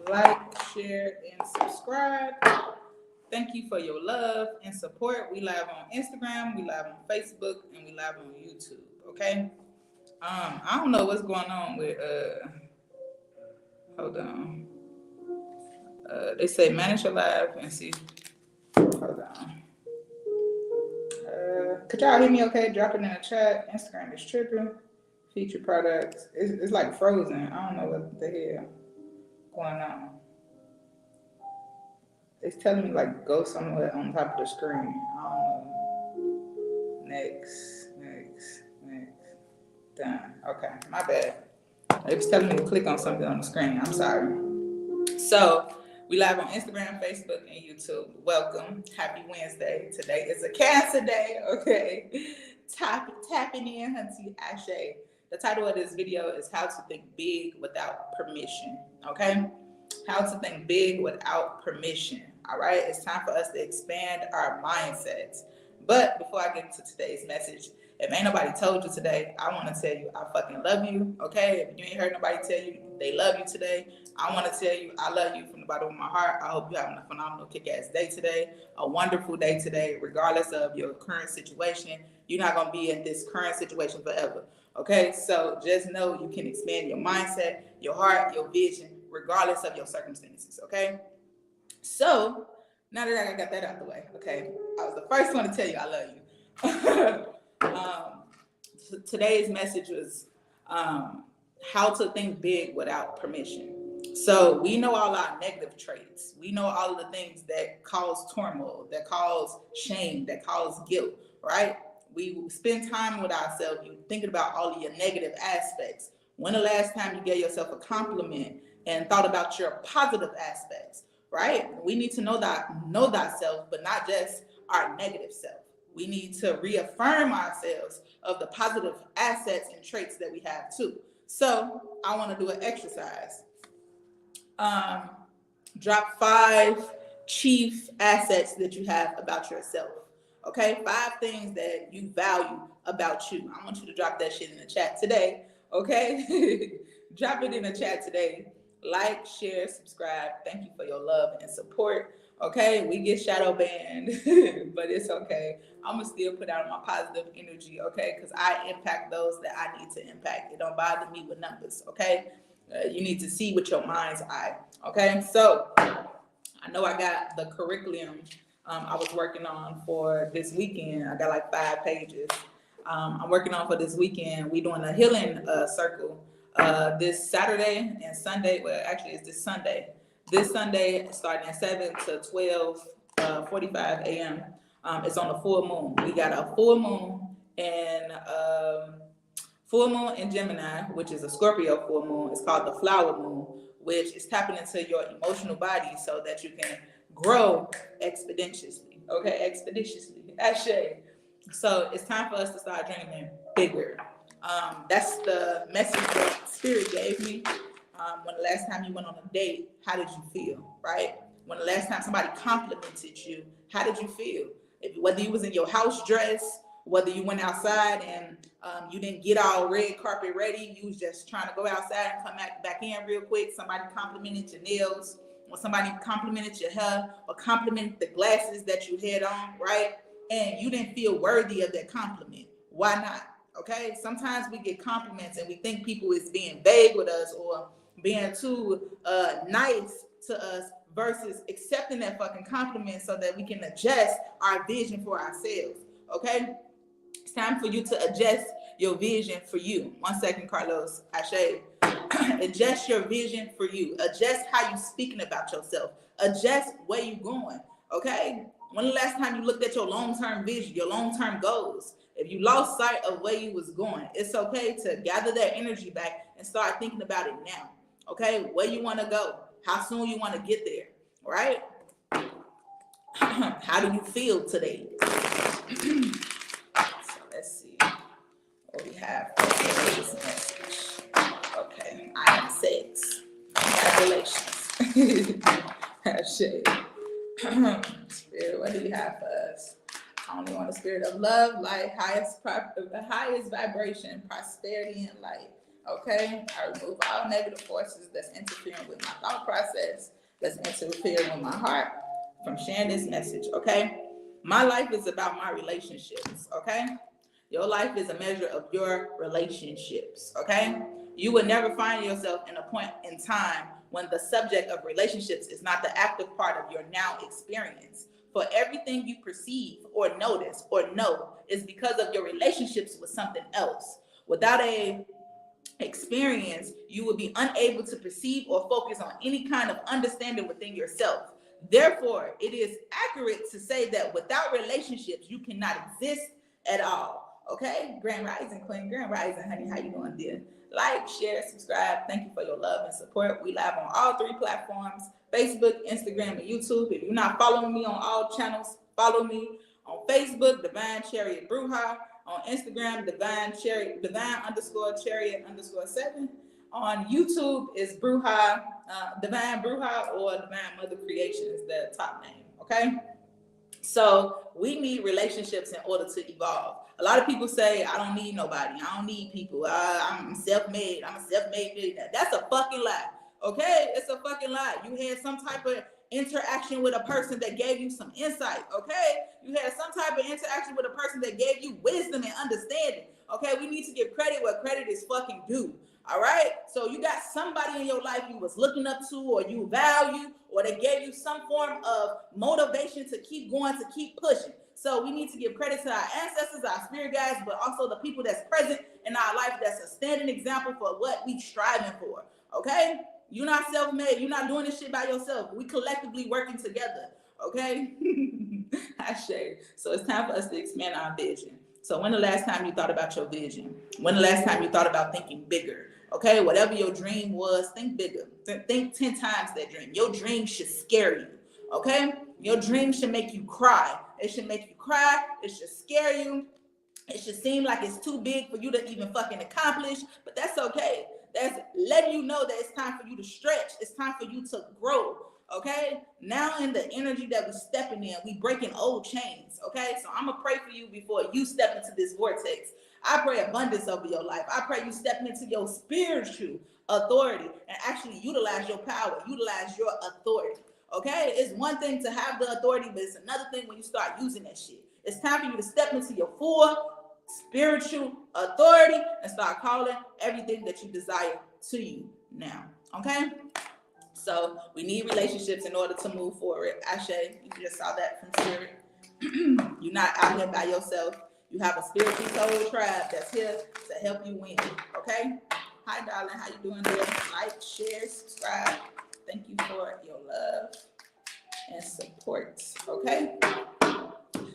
like, share, and subscribe. Thank you for your love and support. We live on Instagram, we live on Facebook, and we live on YouTube. Okay. I don't know what's going on with hold on. They say manage your live and see. Hold on. Could y'all hear me okay? Drop it in the chat. Instagram is tripping. Feature products. It's like frozen. I don't know what the hell going on. It's telling me like go somewhere on top of the screen. I don't know. Next. Done. Okay, my bad. It was telling me to click on something on the screen. I'm sorry. So we live on Instagram, Facebook, and YouTube. Welcome. Happy Wednesday. Today is a Cancer day. Okay. Tapping in, Hunty Ashe. The title of this video is How to Think Big Without Permission. Okay. How to think big without permission. All right. It's time for us to expand our mindsets. But before I get into today's message, if ain't nobody told you today, I want to tell you I fucking love you. Okay. If you ain't heard nobody tell you they love you today, I want to tell you I love you from the bottom of my heart. I hope you're having a phenomenal kick-ass day today, a wonderful day today, regardless of your current situation. You're not going to be in this current situation forever. Okay. So just know you can expand your mindset, your heart, your vision, regardless of your circumstances, okay? So, now that I got that out the way, okay, I was the first one to tell you I love you. Today's message was how to think big without permission. So, we know all our negative traits. We know all of the things that cause turmoil, that cause shame, that cause guilt, right? We spend time with ourselves, you thinking about all of your negative aspects. When the last time you gave yourself a compliment and thought about your positive aspects, right? We need to know thyself, but not just our negative self. We need to reaffirm ourselves of the positive assets and traits that we have too. So I want to do an exercise. Drop 5 chief assets that you have about yourself. Okay, 5 things that you value about you. I want you to drop that shit in the chat today. Okay, drop it in the chat today. Like, share, subscribe. Thank you for your love and support. Okay, we get shadow banned, but it's okay. I'm gonna still put out my positive energy, okay? Because I impact those that I need to impact. It don't bother me with numbers, okay? You need to see with your mind's eye, okay? So I know I got the curriculum I was working on for this weekend. I got like 5 pages. I'm working on for this weekend. We doing a healing circle this Saturday and Sunday. Well, actually, it's this Sunday. This Sunday, starting at 7 to 12:45 a.m. It's on the full moon. We got a full moon in Gemini, which is a Scorpio full moon. It's called the flower moon, which is tapping into your emotional body so that you can grow expeditiously. Okay, expeditiously. Ashe. So it's time for us to start dreaming bigger. That's the message that Spirit gave me. When the last time you went on a date, how did you feel, right? When the last time somebody complimented you, how did you feel? Whether you was in your house dress, whether you went outside and you didn't get all red carpet ready, you was just trying to go outside and come back in real quick. Somebody complimented your nails, or somebody complimented your hair, or complimented the glasses that you had on, right? And you didn't feel worthy of that compliment. Why not? Okay, sometimes we get compliments and we think people is being vague with us or being too nice to us versus accepting that fucking compliment so that we can adjust our vision for ourselves. Okay, it's time for you to adjust your vision for you. 1 second, Carlos. Ashe. Adjust your vision for you. Adjust how you speaking about yourself. Adjust where you going. Okay. When the last time you looked at your long-term vision, your long-term goals? If you lost sight of where you was going, it's okay to gather that energy back and start thinking about it now. Okay, where you want to go, how soon you want to get there, right? How do you feel today? So let's see what we have for today's message. Okay, I am 6. Congratulations. Shit. Spirit, what do you have for us? I only want a spirit of love, light, the highest vibration, prosperity, and light. Okay, I remove all negative forces that's interfering with my thought process, that's interfering with my heart from sharing this message. Okay, my life is about my relationships. Okay, your life is a measure of your relationships. Okay, you will never find yourself in a point in time when the subject of relationships is not the active part of your now experience. For everything you perceive or notice or know is because of your relationships with something else. Without a experience, you will be unable to perceive or focus on any kind of understanding within yourself. Therefore, it is accurate to say that without relationships, you cannot exist at all. Okay, Grand Rising Queen, Grand Rising, honey, how you doing, dear? Like, share, subscribe. Thank you for your love and support. We live on all 3 platforms: Facebook, Instagram, and YouTube. If you're not following me on all channels, follow me on Facebook, Divine Chariot Bruja. On Instagram, divine_chariot_7. On YouTube is Bruja, Divine Bruja, or Divine Mother Creation is the top name. Okay. So we need relationships in order to evolve. A lot of people say, I don't need nobody. I don't need people. I'm self-made. I'm a self-made millionaire. That's a fucking lie. Okay? It's a fucking lie. You had some type of interaction with a person that gave you some insight. Okay? You had some type of interaction with a person that gave you wisdom and understanding. Okay? We need to give credit where credit is fucking due. All right, so you got somebody in your life you was looking up to, or you value, or they gave you some form of motivation to keep going, to keep pushing. So we need to give credit to our ancestors, our spirit guides, but also the people that's present in our life that's a standing example for what we striving for. Okay, you're not self-made. You're not doing this shit by yourself. We collectively working together. Okay, I share. So it's time for us to expand our vision. So when the last time you thought about your vision? When the last time you thought about thinking bigger? Okay, whatever your dream was, think bigger. Think 10 times that dream. Your dream should scare you. Okay, your dream should make you cry. It should make you cry. It should scare you. It should seem like it's too big for you to even fucking accomplish, but that's okay. That's letting you know that it's time for you to stretch. It's time for you to grow. Okay, now in the energy that we stepping in, we breaking old chains. Okay, so I'm gonna pray for you before you step into this vortex. I pray abundance over your life. I pray you step into your spiritual authority and actually utilize your power, utilize your authority. Okay, it's one thing to have the authority, but it's another thing when you start using that shit. It's time for you to step into your full spiritual authority and start calling everything that you desire to you now. Okay, so we need relationships in order to move forward. Ashe, you just saw that from spirit. You're not out here by yourself. You have a spiritual soul tribe that's here to help you win. Okay, hi darling, how you doing there? Like, share, subscribe. Thank you for your love and support. Okay,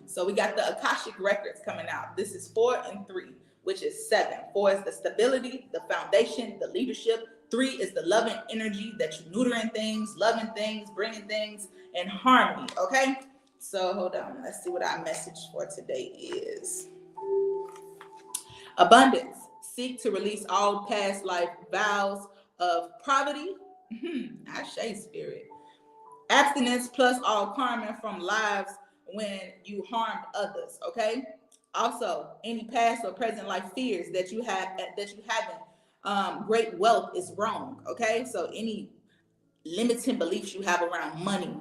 so we got the Akashic records coming out. This is 4 and 3, which is 7. 4 is the stability, the foundation, the leadership. 3 is the loving energy that you neutering things, loving things, bringing things in harmony. Okay, so hold on, let's see what our message for today is. Abundance. Seek to release all past life vows of poverty. Ashe, spirit. Abstinence plus all karma from lives when you harmed others. Okay. Also, any past or present life fears that you haven't great wealth is wrong. Okay. So any limiting beliefs you have around money,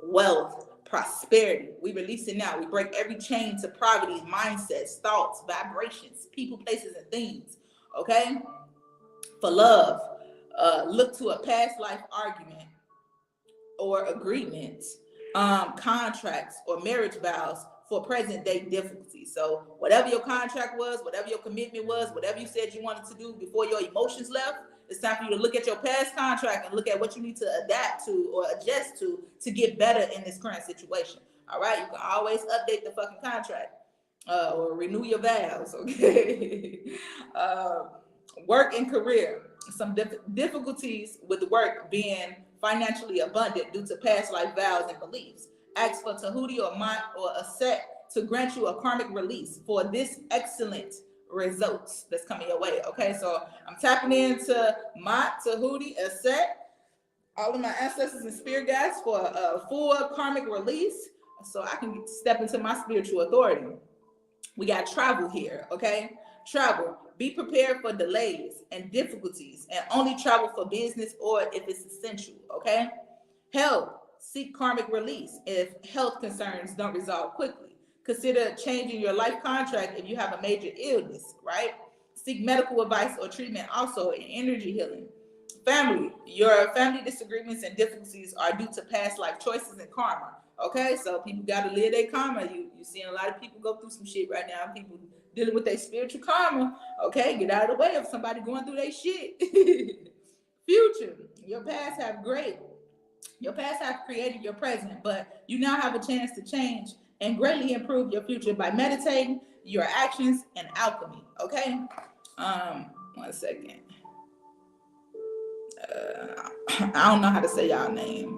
wealth, prosperity, we release it now. We break every chain to poverty, mindsets, thoughts, vibrations, people, places, and things. Okay. For love, look to a past life argument or agreements, contracts, or marriage vows for present day difficulties. So whatever your contract was, whatever your commitment was, whatever you said you wanted to do before your emotions left, it's time for you to look at your past contract and look at what you need to adapt to or adjust to get better in this current situation. All right, you can always update the fucking contract or renew your vows. Okay. Work and career. Some difficulties with work being financially abundant due to past life vows and beliefs. Ask for Tahuti or Mont or Aset to grant you a karmic release for this excellent results that's coming your way. Okay, so I'm tapping into Mont, Tahuti, Aset, all of my ancestors and spirit guides for a full karmic release so I can step into my spiritual authority. We got travel here, okay? Travel. Be prepared for delays and difficulties and only travel for business or if it's essential, okay? Health. Seek karmic release if health concerns don't resolve quickly. Consider changing your life contract if you have a major illness, right? Seek medical advice or treatment also in energy healing. Family. Your family disagreements and difficulties are due to past life choices and karma. Okay, so people got to live their karma. You seeing a lot of people go through some shit right now. People dealing with their spiritual karma. Okay, get out of the way of somebody going through their shit. Future. Your past have created your present, but you now have a chance to change and greatly improve your future by meditating your actions and alchemy. Okay. 1 second. I don't know how to say y'all name.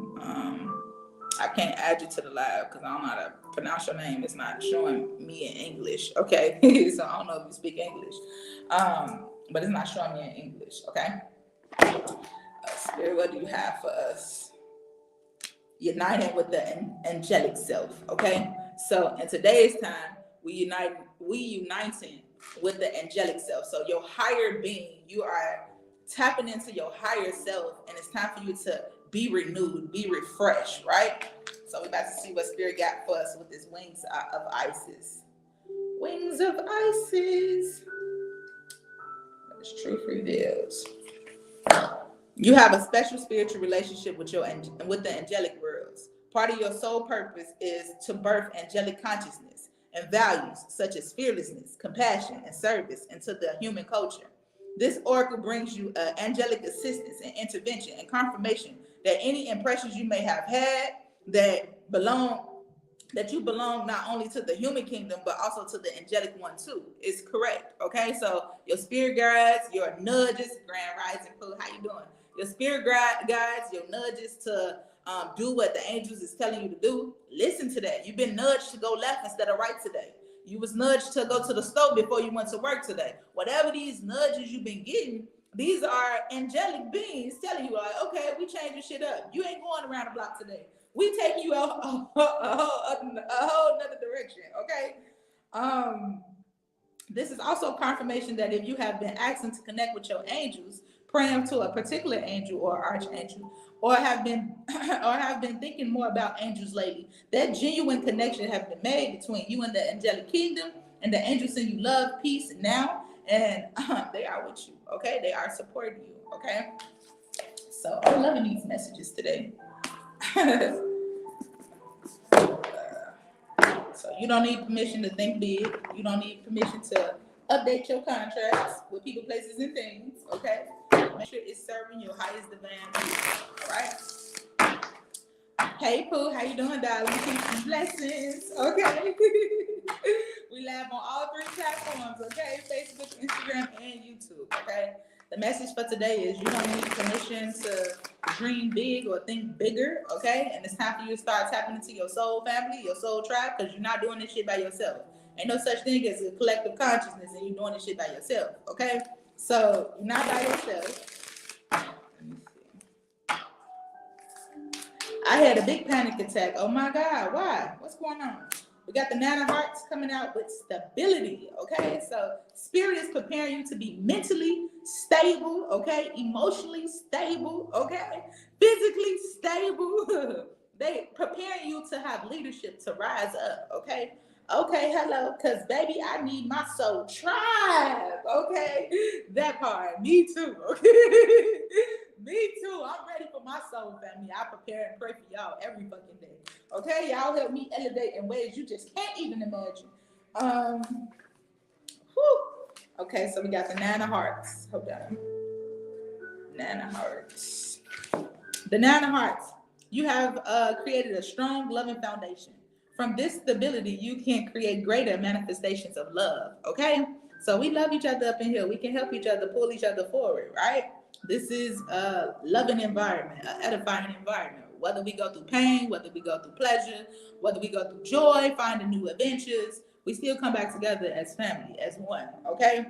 I can't add you to the live because I don't know how to pronounce your name. It's not showing me in English. Okay. So I don't know if you speak English. But it's not showing me in English. Okay. Spirit, what do you have for us? Uniting with the angelic self. Okay. So in today's time, we uniting with the angelic self. So your higher being, you are tapping into your higher self, and it's time for you to be renewed, be refreshed, right? So we're about to see what Spirit got for us with this wings of Isis. Wings of Isis. As truth reveals. You have a special spiritual relationship with the angelic worlds. Part of your soul purpose is to birth angelic consciousness and values such as fearlessness, compassion, and service into the human culture. This oracle brings you angelic assistance and intervention and confirmation that any impressions you may have had that you belong not only to the human kingdom, but also to the angelic one too, is correct. Okay, so your spirit guides, your nudges, Grand Rising Pooh, how you doing? Your spirit guides, your nudges to do what the angels is telling you to do. Listen to that. You've been nudged to go left instead of right today. You was nudged to go to the stove before you went to work today. Whatever these nudges you've been getting, these are angelic beings telling you, like, okay, we changing shit up. You ain't going around the block today. We taking you a whole nother direction, okay? This is also confirmation that if you have been asking to connect with your angels, praying to a particular angel or archangel, or have been thinking more about angels lately, that genuine connection has been made between you and the angelic kingdom, and the angels send you love, peace now, and they are with you, okay? They are supporting you, okay? So I'm loving these messages today. So you don't need permission to think big. You don't need permission to update your contracts with people, places, and things, okay? Make sure it's serving your highest divine needs, all right? Hey, Pooh, how you doing, darling? Peace and blessings, okay? We live on all 3 platforms, okay? Facebook, Instagram, and YouTube, okay? The message for today is you don't need permission to dream big or think bigger, okay? And it's time for you to start tapping into your soul family, your soul tribe, because you're not doing this shit by yourself. Ain't no such thing as a collective consciousness and you're doing this shit by yourself, okay? So you're not by yourself. Let me see. I had a big panic attack. Oh my God, why? What's going on? We got the 9 of Hearts coming out with stability, okay? So Spirit is preparing you to be mentally stable, okay? Emotionally stable, okay? Physically stable. They preparing you to have leadership to rise up, okay? Okay, hello, because baby, I need my soul tribe, okay? That part, me too, okay? Me too. I'm ready for my soul family. I prepare and pray for y'all every fucking day. Okay, y'all help me elevate in ways you just can't even imagine. Okay, so we got the 9 of Hearts. Hold on. 9 of Hearts. The 9 of Hearts. You have created a strong, loving foundation. From this stability, you can create greater manifestations of love. Okay, so we love each other up in here. We can help each other, pull each other forward, right? This is a loving environment, an edifying environment. Whether we go through pain, whether we go through pleasure, whether we go through joy, finding new adventures, we still come back together as family, as one, okay?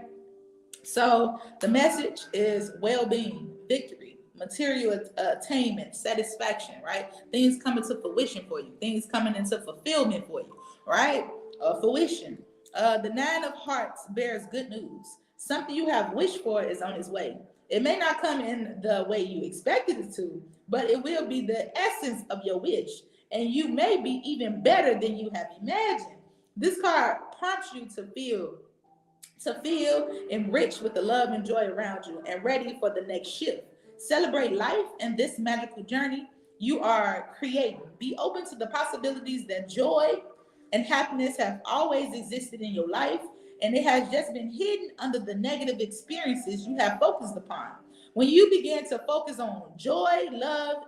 So the message is well-being, victory, material attainment, satisfaction, right? Things coming to fruition for you, things coming into fulfillment for you, right? Fruition. The Nine of Hearts bears good news. Something you have wished for is on its way. It may not come in the way you expected it to, but it will be the essence of your wish. And you may be even better than you have imagined. This card prompts you to feel enriched with the love and joy around you and ready for the next shift. Celebrate life and this magical journey you are creating. Be open to the possibilities that joy and happiness have always existed in your life, and it has just been hidden under the negative experiences you have focused upon. When you begin to focus on joy, love,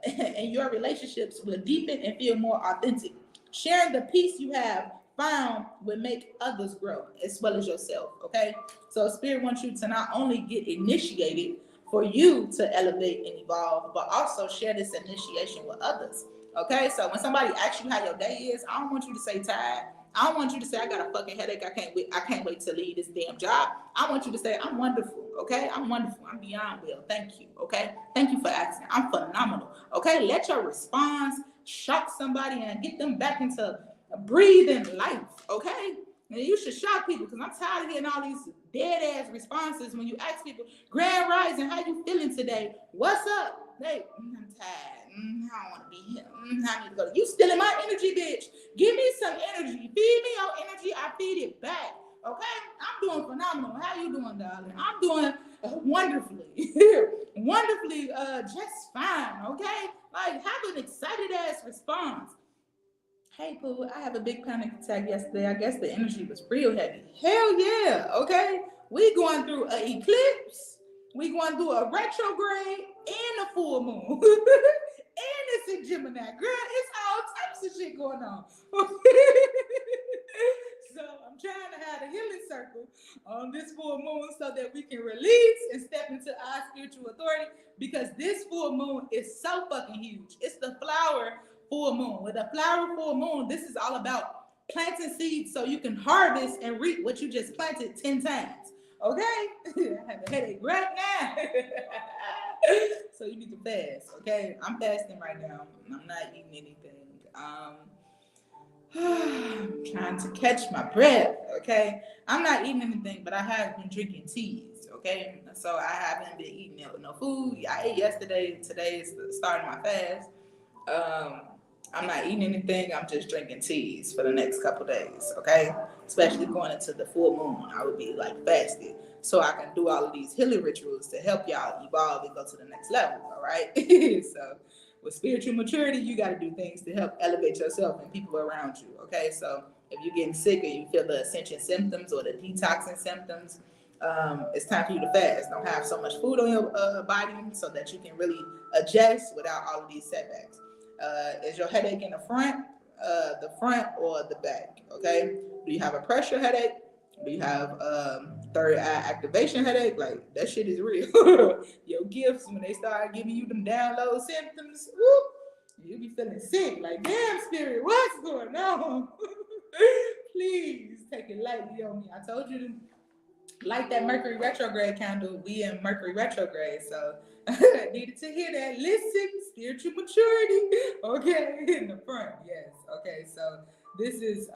and your relationships will deepen and feel more authentic. Sharing the peace you have found will make others grow as well as yourself. Okay. So Spirit wants you to not only get initiated for you to elevate and evolve, but also share this initiation with others. Okay. So when somebody asks you how your day is, I don't want you to say tired. I don't want you to say I got a fucking headache. I can't wait to leave this damn job. I want you to say I'm wonderful. Okay. I'm wonderful. I'm beyond well. Thank you. Okay. Thank you for asking. I'm phenomenal. Okay. Let your response shock somebody and get them back into breathing life, okay? And you should shock people because I'm tired of hearing all these dead ass responses when you ask people, Grand Rising, how you feeling today? What's up? Hey, I'm tired. I don't want to be here. I need to go. You stealing my energy, bitch. Give me some energy. Feed me your energy. I feed it back. Okay? I'm doing phenomenal. How you doing, darling? I'm doing wonderfully. Wonderfully, just fine. Okay? Like, have an excited ass response. Hey, Pooh, I have a big panic attack yesterday. I guess the energy was real heavy. Hell yeah, okay? We going through an eclipse. We going through a retrograde and a full moon. And it's in Gemini. Girl, it's all types of shit going on. So I'm trying to have a healing circle on this full moon so that we can release and step into our spiritual authority, because this full moon is so fucking huge. It's the flower full moon. With a flower full moon, this is all about planting seeds so you can harvest and reap what you just planted 10 times. Okay? I have a headache right now. So you need to fast. Okay? I'm fasting right now. I'm not eating anything. I'm trying to catch my breath. Okay? I'm not eating anything, but I have been drinking teas. Okay? So I haven't been eating no food. I ate yesterday. Today is the start of my fast. I'm not eating anything. I'm just drinking teas for the next couple days, okay? Especially going into the full moon, I would be like fasted, so I can do all of these healing rituals to help y'all evolve and go to the next level, all right? So with spiritual maturity, you got to do things to help elevate yourself and people around you, okay? So if you're getting sick or you feel the ascension symptoms or the detoxing symptoms, it's time for you to fast. Don't have so much food on your body so that you can really adjust without all of these setbacks. Is your headache in the front or the back? Okay. Do you have a pressure headache? Do you have third eye activation headache? Like, that shit is real. Your gifts, when they start giving you them download symptoms, whoop, you be feeling sick. Like, damn, Spirit, what's going on? Please take it lightly on me. I told you to light that Mercury retrograde candle. We in Mercury retrograde, so needed to hear that. Listen, spiritual maturity. Okay, in the front, yes. Okay, so this is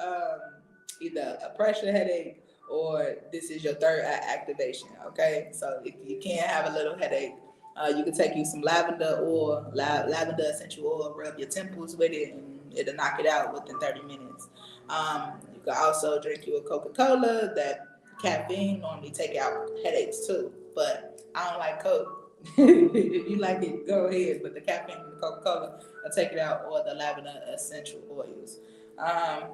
either a pressure headache or this is your third eye activation. Okay, so if you can't have a little headache, you can take you some lavender oil, lavender essential oil, rub your temples with it, and it'll knock it out within 30 minutes. You can also drink you a Coca-Cola. That caffeine normally take out headaches too, but I don't like Coke. If you like it, go ahead. But the caffeine from the Coca-Cola will take it out, or the lavender essential oils.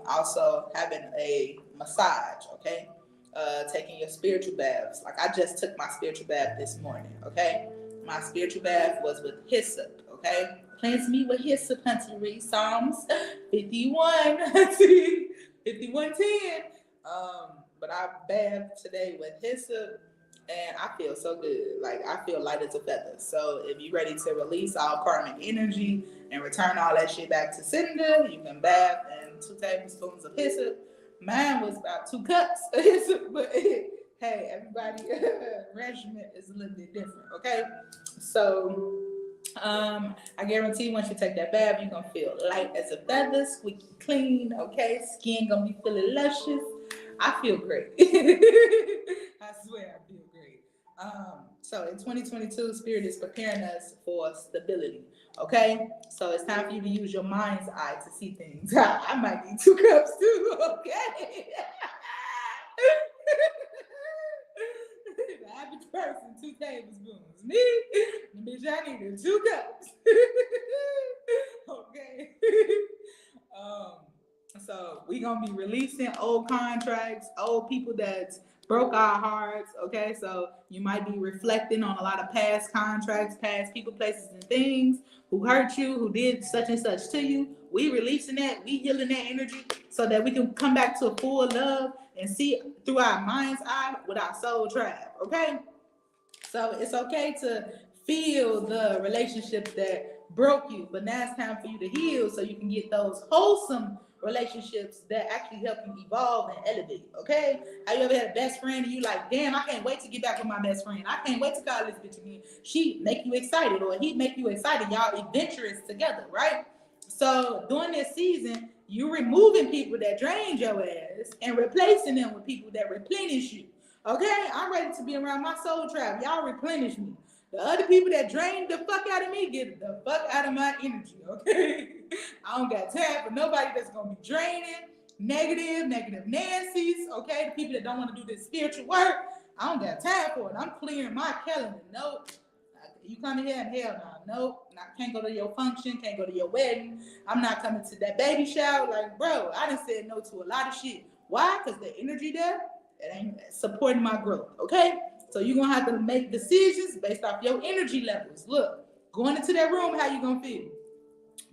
Also having a massage, okay? Taking your spiritual baths. Like, I just took my spiritual bath this morning, okay? My spiritual bath was with hyssop, okay? Cleanse me with hyssop, hunty. Read Psalms 51, 51:10. But I bathed today with hyssop, and I feel so good. Like, I feel light as a feather. So if you're ready to release all karmic energy and return all that shit back to sender, you can bath in 2 tablespoons of hyssop. Mine was about 2 cups of hyssop, but hey, everybody regimen is a little bit different, okay? So I guarantee once you take that bath, you're gonna feel light as a feather, squeaky clean, okay? Skin gonna be feeling luscious. I feel great. I swear I feel great. So in 2022, Spirit is preparing us for stability. Okay, so it's time for you to use your mind's eye to see things. I might need 2 cups too. Okay. The average person, 2 tablespoons. Me, bitch, I needed 2 cups. Okay. um, so we gonna be releasing old contracts, old people that broke our hearts. Okay, so you might be reflecting on a lot of past contracts, past people, places, and things who hurt you, who did such and such to you. We releasing that, we healing that energy so that we can come back to full love and see through our mind's eye with our soul tribe. Okay, so it's okay to feel the relationships that broke you, but now it's time for you to heal so you can get those wholesome relationships that actually help you evolve and elevate. Okay? Have you ever had a best friend and you like, damn, I can't wait to get back with my best friend. I can't wait to call this bitch again. She make you excited, or he make you excited. Y'all adventurous together, right? So during this season, you're removing people that drained your ass and replacing them with people that replenish you. Okay, I'm ready to be around my soul tribe. Y'all replenish me. The other people that drain the fuck out of me, get the fuck out of my energy. Okay, I don't got time for nobody that's gonna be draining, negative Nancy's. Okay, the people that don't want to do this spiritual work, I don't got time for it. I'm clearing my calendar. Nope. You come here and hell no. Nope. I can't go to your function, can't go to your wedding. I'm not coming to that baby shower. Like, bro, I done said no to a lot of shit. Why? Because the energy there, it ain't supporting my growth. Okay? So you're gonna have to make decisions based off your energy levels. Look, going into that room, how you gonna feel?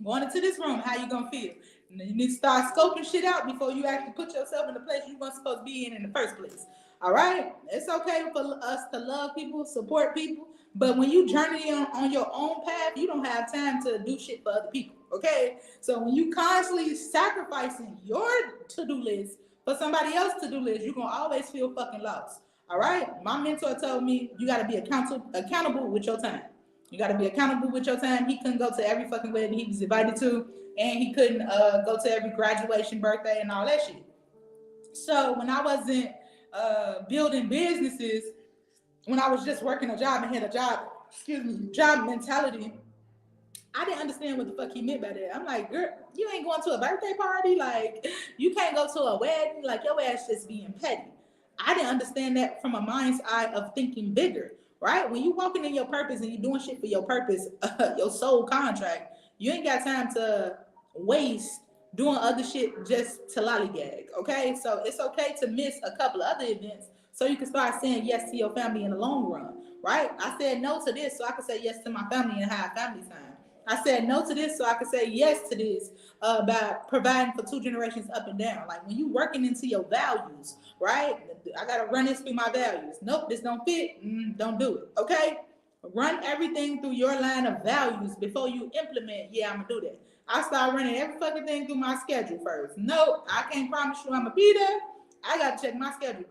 Going into this room, how you gonna feel? You need to start scoping shit out before you actually put yourself in the place you weren't supposed to be in the first place. All right? It's okay for us to love people, support people, but when you journey on your own path, you don't have time to do shit for other people. Okay? So when you constantly sacrificing your to-do list for somebody else's to-do list, you're gonna always feel fucking lost. All right? My mentor told me you gotta be accountable with your time. You got to be accountable with your time. He couldn't go to every fucking wedding he was invited to, and he couldn't go to every graduation, birthday, and all that shit. So when I wasn't building businesses, when I was just working a job and had a job mentality, I didn't understand what the fuck he meant by that. I'm like, girl, you ain't going to a birthday party. Like, you can't go to a wedding. Like, your ass just being petty. I didn't understand that from a mind's eye of thinking bigger, right? When you walking in your purpose and you doing shit for your purpose, your soul contract, you ain't got time to waste doing other shit just to lollygag, okay? So it's okay to miss a couple of other events so you can start saying yes to your family in the long run, right? I said no to this so I can say yes to my family and have family time. I said no to this so I could say yes to this about providing for 2 generations up and down. Like when you working into your values, right? I got to run this through my values. Nope, this don't fit. Don't do it. Okay? Run everything through your line of values before you implement, yeah, I'm going to do that. I start running every fucking thing through my schedule first. Nope, I can't promise you I'm going to be there. I got to check my schedule.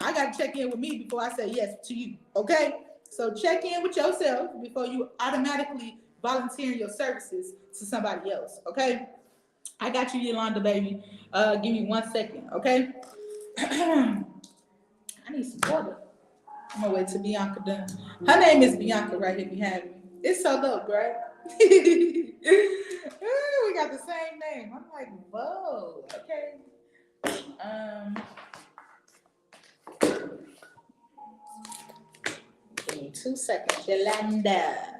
I got to check in with me before I say yes to you. Okay? So check in with yourself before you automatically volunteering your services to somebody else, okay? I got you, Yolanda, baby. Give me 1 second, okay? I need some water. I'm gonna wait till Bianca done. Her name is Bianca right here behind me. It's so dope, right? We got the same name. I'm like, whoa, okay. Give me 2 seconds, Yolanda.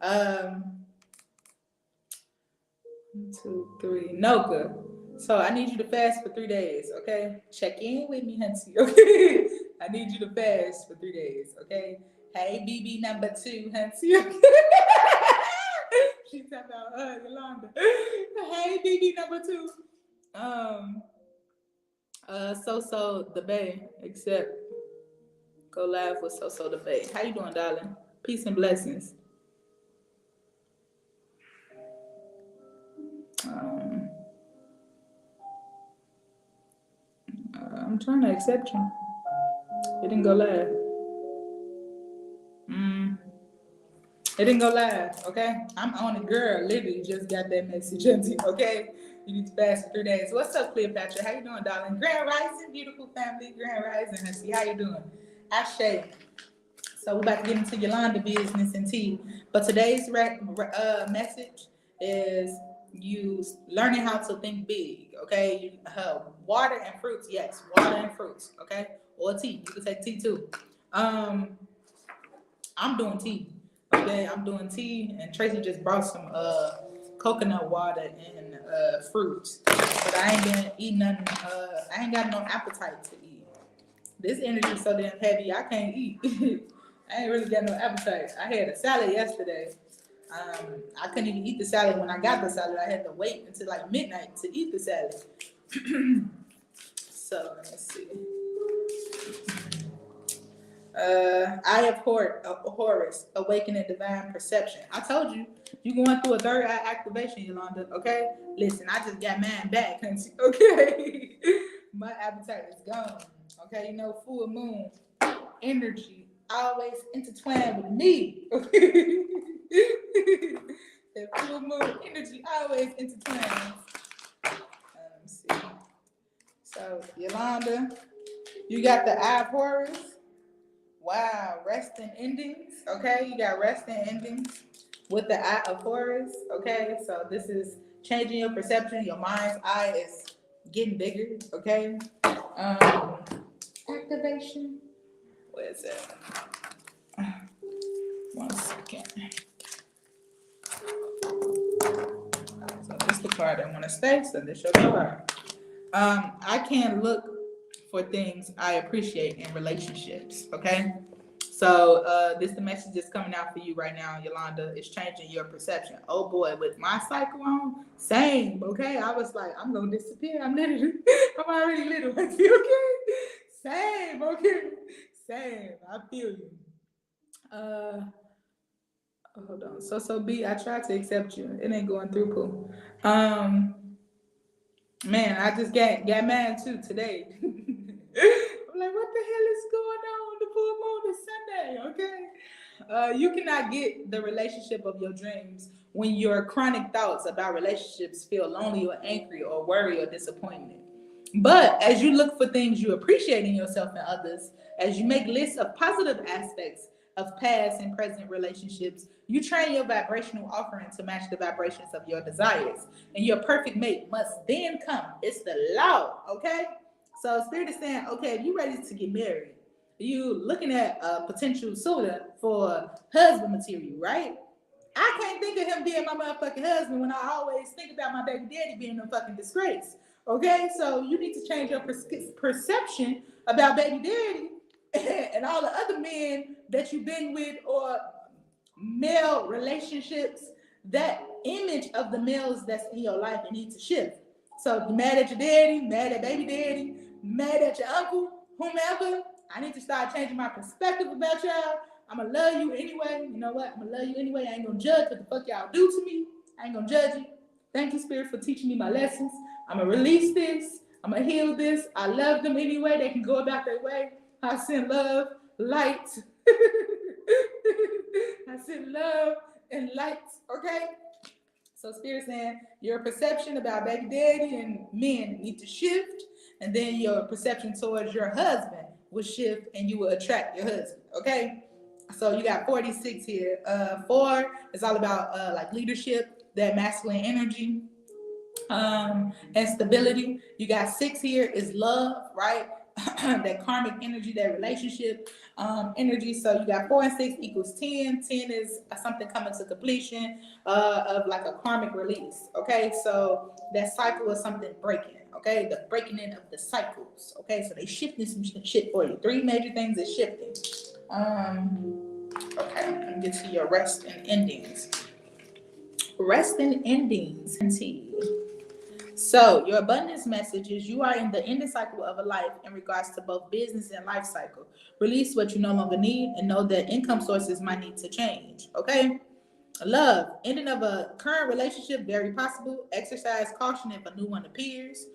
1, 2, 3. Noka. So I need you to fast for 3 days, okay? Check in with me, Hunty, okay? I need you to fast for 3 days, okay? Hey, BB number 2, Hunty, okay? She's talking about Yolanda. Hey, BB number 2. So the Bay, except go live with So the Bay. How you doing, darling? Peace and blessings. I'm trying to accept you. It didn't go live. It didn't go live, okay? I'm on it, girl. Literally just got that message, okay? You need to fast for 3 days. What's up, Cleopatra? How you doing, darling? Grand Rising, beautiful family. Grand Rising, Hussy. How you doing? Ashe. So we're about to get into Yolanda business and tea. But today's message is you learning how to think big, okay? Water and fruits, yes, water and fruits, okay? Or tea. You can take tea too. I'm doing tea. Okay, I'm doing tea, and Tracy just brought some coconut water and fruits. But I ain't been eating nothing. I ain't got no appetite to eat. This energy is so damn heavy, I can't eat. I ain't really got no appetite. I had a salad yesterday. I couldn't even eat the salad when I got the salad. I had to wait until like midnight to eat the salad. So let's see. Eye of Horus, awakening divine perception. I told you, you going through a third eye activation, Yolanda. Okay, listen, I just got mine back. Okay, my appetite is gone. Okay, you know, full moon energy always intertwined with me. Okay, that full moon energy always intertwines. Let me see. So Yolanda, you got the Eye of Horus. Wow, rest and endings. Okay, you got rest and endings with the Eye of Horus. Okay, so this is changing your perception. Your mind's eye is getting bigger. Okay, activation. Where is it? 1 second. So this is the card I want to stay. So this your card. I can look for things I appreciate in relationships. Okay. So this the message that's coming out for you right now, Yolanda. It's changing your perception. Oh boy, with my cycle on, same. Okay, I was like, I'm gonna disappear. I'm literally, I'm already little. Okay, same. Okay, same. I feel you. Hold on. So B, I tried to accept you. It ain't going through, Pooh. Man, I just got mad too today. I'm like, what the hell is going on? The full moon is Sunday, okay? You cannot get the relationship of your dreams when your chronic thoughts about relationships feel lonely or angry or worry or disappointment. But as you look for things you appreciate in yourself and others, as you make lists of positive aspects of past and present relationships, you train your vibrational offering to match the vibrations of your desires. And your perfect mate must then come. It's the law, okay? So Spirit is saying, okay, if you're ready to get married, you looking at a potential suitor for husband material, right? I can't think of him being my motherfucking husband when I always think about my baby daddy being a fucking disgrace. Okay, so you need to change your perception about baby daddy and all the other men that you've been with or male relationships. That image of the males that's in your life, it needs to shift. So if you're mad at your daddy, mad at baby daddy, mad at your uncle, whomever, I need to start changing my perspective about y'all. I'm gonna love you anyway. You know what? I'm gonna love you anyway. I ain't gonna judge what the fuck y'all do to me. I ain't gonna judge you. Thank you, Spirit, for teaching me my lessons. I'm gonna release this. I'm gonna heal this. I love them anyway. They can go about their way. I send love, light. I send love and light. Okay? So Spirit saying your perception about baby daddy and men need to shift, and then your perception towards your husband will shift, and you will attract your husband. Okay? So you got 46 here. 4 is all about like leadership, that masculine energy, and stability. You got 6 here is love, right? That karmic energy, that relationship energy. So you got 4 and 6 equals 10. 10 is something coming to completion of like a karmic release. Okay, so that cycle is something breaking. Okay, the breaking in of the cycles. Okay, so they shifting some shit for you. 3 major things is shifting. Okay, let me get to your rest and endings. Rest and endings. So your abundance message is you are in the ending cycle of a life in regards to both business and life cycle. Release what you no longer need and know that income sources might need to change. Okay. Love, ending of a current relationship, very possible. Exercise caution if a new one appears.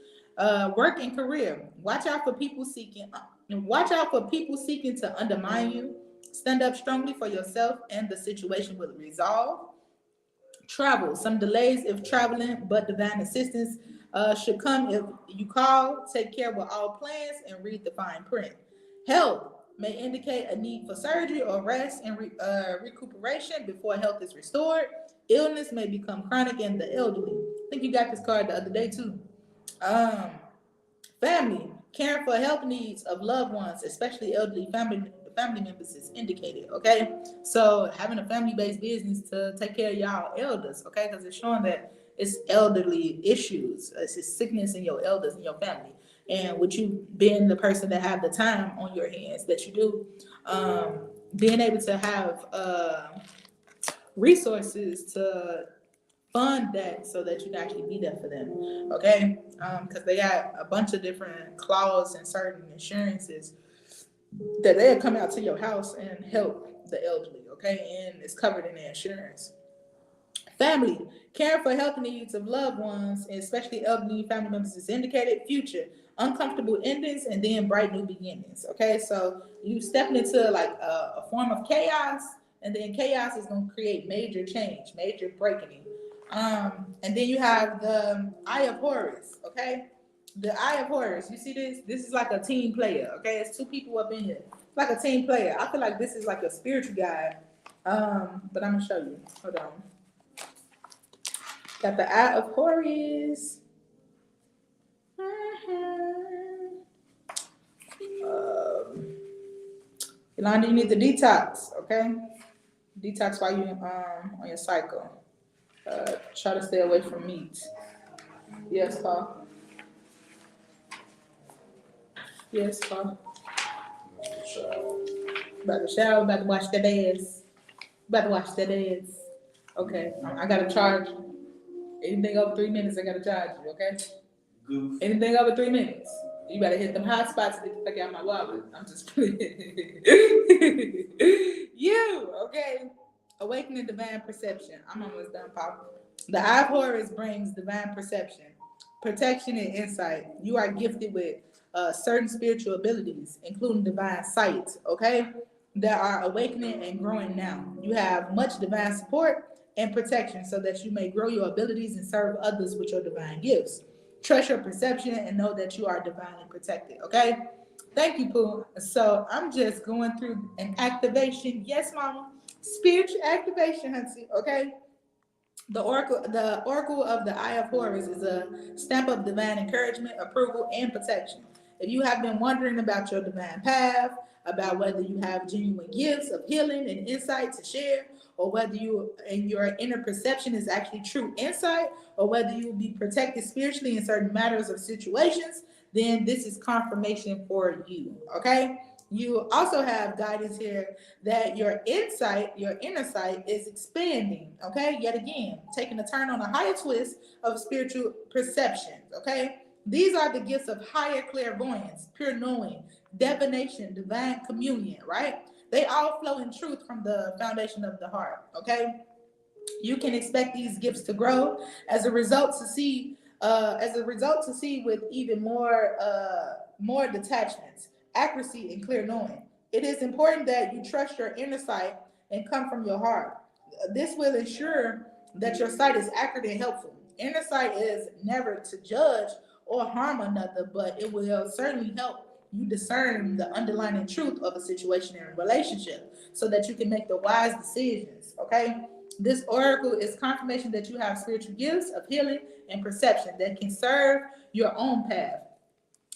Work and career. Watch out for people seeking to undermine you. Stand up strongly for yourself and the situation will resolve. Travel, some delays if traveling, but divine assistance should come if you call. Take care with all plans and read the fine print. Health may indicate a need for surgery or rest and recuperation before health is restored. Illness may become chronic in the elderly. I think you got this card the other day too. Um, Family, caring for health needs of loved ones, especially elderly family members, is indicated. Okay, so having a family-based business to take care of y'all elders. Okay, because it's showing that it's elderly issues, it's sickness in your elders in your family, and with you being the person that have the time on your hands that you do, being able to have resources to fund that so that you can actually be there for them, okay? Because they got a bunch of different clauses and certain insurances that they'll come out to your house and help the elderly, okay? And it's covered in the insurance. Family, caring for health needs of loved ones, especially elderly family members, is indicated. Future, uncomfortable endings and then bright new beginnings. Okay, so you stepping into like a form of chaos, and then chaos is going to create major change, major breaking. And then you have the Eye of Horus. Okay, the Eye of Horus. You see this? This is like a team player. Okay, it's two people up in here. It's like a team player. I feel like this is like a spiritual guide. But I'm gonna show you. Hold on. Got the Eye of Horus. Yolanda, you need to detox, okay? Detox while you're on your cycle. Try to stay away from meat. Yes, Paul. Yes, Paul. About to shower, about to wash that ass. About to wash that ass. Okay, I gotta charge. Anything over 3 minutes, I gotta charge you, okay? Goof. Anything over 3 minutes, you better hit them hot spots to get the fuck out of my wallet. I'm just playing. You, okay? Awakening divine perception. I'm almost done, Pop. The Eye of Horus brings divine perception, protection, and insight. You are gifted with certain spiritual abilities, including divine sight, okay? That are awakening and growing now. You have much divine support and protection so that you may grow your abilities and serve others with your divine gifts. Trust your perception and know that you are divinely protected, okay? Thank you, Pooh. So I'm just going through an activation. Yes, Mama. Spiritual activation, Huntsy, okay? The oracle of the Eye of Horus is a stamp of divine encouragement, approval, and protection. If you have been wondering about your divine path, about whether you have genuine gifts of healing and insight to share, or whether you and your inner perception is actually true insight, or whether you will be protected spiritually in certain matters or situations, then this is confirmation for you. Okay. You also have guidance here that your insight, your inner sight is expanding. Okay. Yet again, taking a turn on a higher twist of spiritual perceptions. Okay. These are the gifts of higher clairvoyance, pure knowing, divination, divine communion, right? They all flow in truth from the foundation of the heart. Okay. You can expect these gifts to grow as a result to see with even more detachments, accuracy, and clear knowing. It is important that you trust your inner sight and come from your heart. This will ensure that your sight is accurate and helpful. Inner sight is never to judge or harm another, but it will certainly help you discern the underlying truth of a situation and relationship so that you can make the wise decisions. Okay. This oracle is confirmation that you have spiritual gifts of healing and perception that can serve your own path,